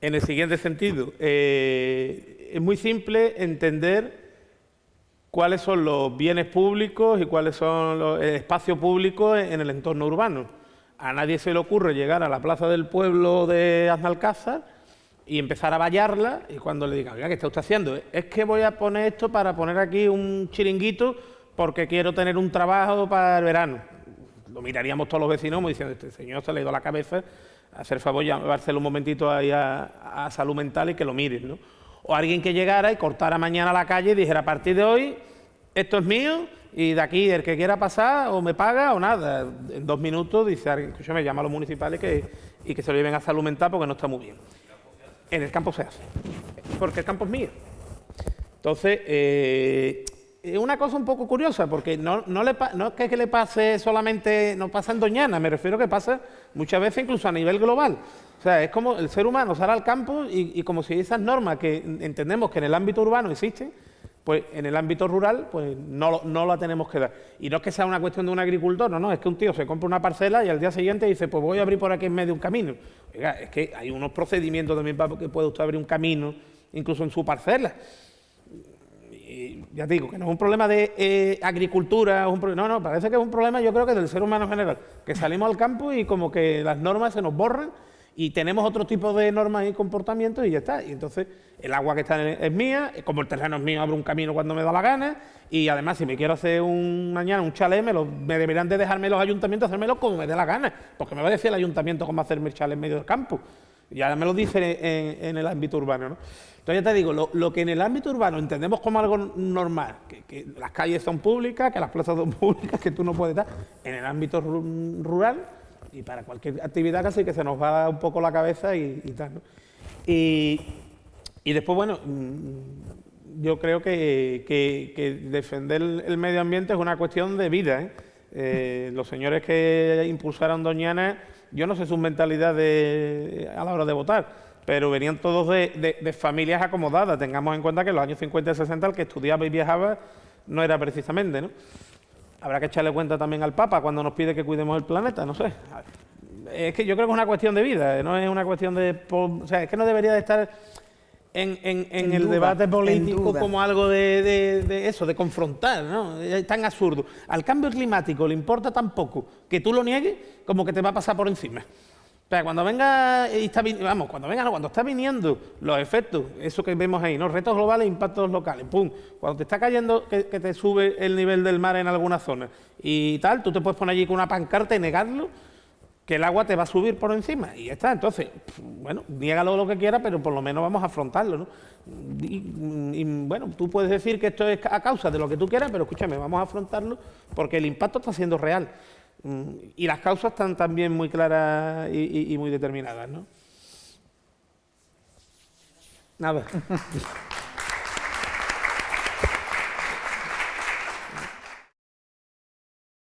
Speaker 3: En el siguiente sentido, es muy simple entender cuáles son los bienes públicos y cuáles son el espacio público en el entorno urbano. A nadie se le ocurre llegar a la plaza del pueblo de Aznalcázar y empezar a vallarla, y cuando le diga, oiga, ¿qué está usted haciendo? Es que voy a poner esto para poner aquí un chiringuito porque quiero tener un trabajo para el verano. Lo miraríamos todos los vecinos como diciendo, este señor se le ha ido a la cabeza hacer favor, llevárselo un momentito ahí a salud mental y que lo miren, ¿no? O alguien que llegara y cortara mañana la calle y dijera, a partir de hoy, esto es mío, y de aquí el que quiera pasar o me paga o nada. En 2 minutos dice alguien, escúchame, llama a los municipales y que se lo lleven a salud mental porque no está muy bien. En el campo se hace, porque el campo es mío. Entonces, es una cosa un poco curiosa, porque no es que le pase solamente, no pasa en Doñana, me refiero que pasa muchas veces incluso a nivel global. O sea, es como el ser humano sale al campo y como si esas normas que entendemos que en el ámbito urbano existen, pues en el ámbito rural pues no la tenemos que dar. Y no es que sea una cuestión de un agricultor, no, es que un tío se compra una parcela y al día siguiente dice, pues voy a abrir por aquí en medio un camino. Oiga, es que hay unos procedimientos también para que pueda usted abrir un camino, incluso en su parcela. Y ya te digo, que no es un problema de agricultura, no, parece que es un problema, yo creo que del ser humano en general, que salimos al campo y como que las normas se nos borran y tenemos otro tipo de normas y comportamientos y ya está. Y entonces el agua que está es mía, como el terreno es mío, abro un camino cuando me da la gana y además si me quiero hacer mañana un chalet, me deberían de dejarme los ayuntamientos hacérmelo como me dé la gana, porque me va a decir el ayuntamiento cómo hacerme el chalet en medio del campo. Y ahora me lo dice en el ámbito urbano, ¿no? Entonces ya te digo, lo que en el ámbito urbano entendemos como algo normal, que las calles son públicas, que las plazas son públicas, que tú no puedes dar, en el ámbito rural y para cualquier actividad casi que se nos va un poco la cabeza y tal, ¿no? Y después, bueno, yo creo que defender el medio ambiente es una cuestión de vida, ¿eh? Los señores que impulsaron Doñana, yo no sé su mentalidad a la hora de votar, pero venían todos de familias acomodadas. Tengamos en cuenta que en los años 50 y 60 el que estudiaba y viajaba no era precisamente, ¿no? Habrá que echarle cuenta también al Papa cuando nos pide que cuidemos el planeta, no sé. Es que yo creo que es una cuestión de vida, no es una cuestión de... O sea, es que no debería de estar en el duda, debate político como algo de eso, de confrontar, ¿no? Es tan absurdo. Al cambio climático le importa tan poco que tú lo niegues como que te va a pasar por encima. O sea, cuando venga, cuando está viniendo los efectos, eso que vemos ahí, ¿no? Retos globales, impactos locales, ¡pum! Cuando te está cayendo, que te sube el nivel del mar en alguna zona y tal, tú te puedes poner allí con una pancarta y negarlo, que el agua te va a subir por encima y ya está. Entonces, bueno, niégalo lo que quieras, pero por lo menos vamos a afrontarlo, ¿no? Y bueno, tú puedes decir que esto es a causa de lo que tú quieras, pero escúchame, vamos a afrontarlo porque el impacto está siendo real. Y las causas están también muy claras y muy determinadas, ¿no? Nada.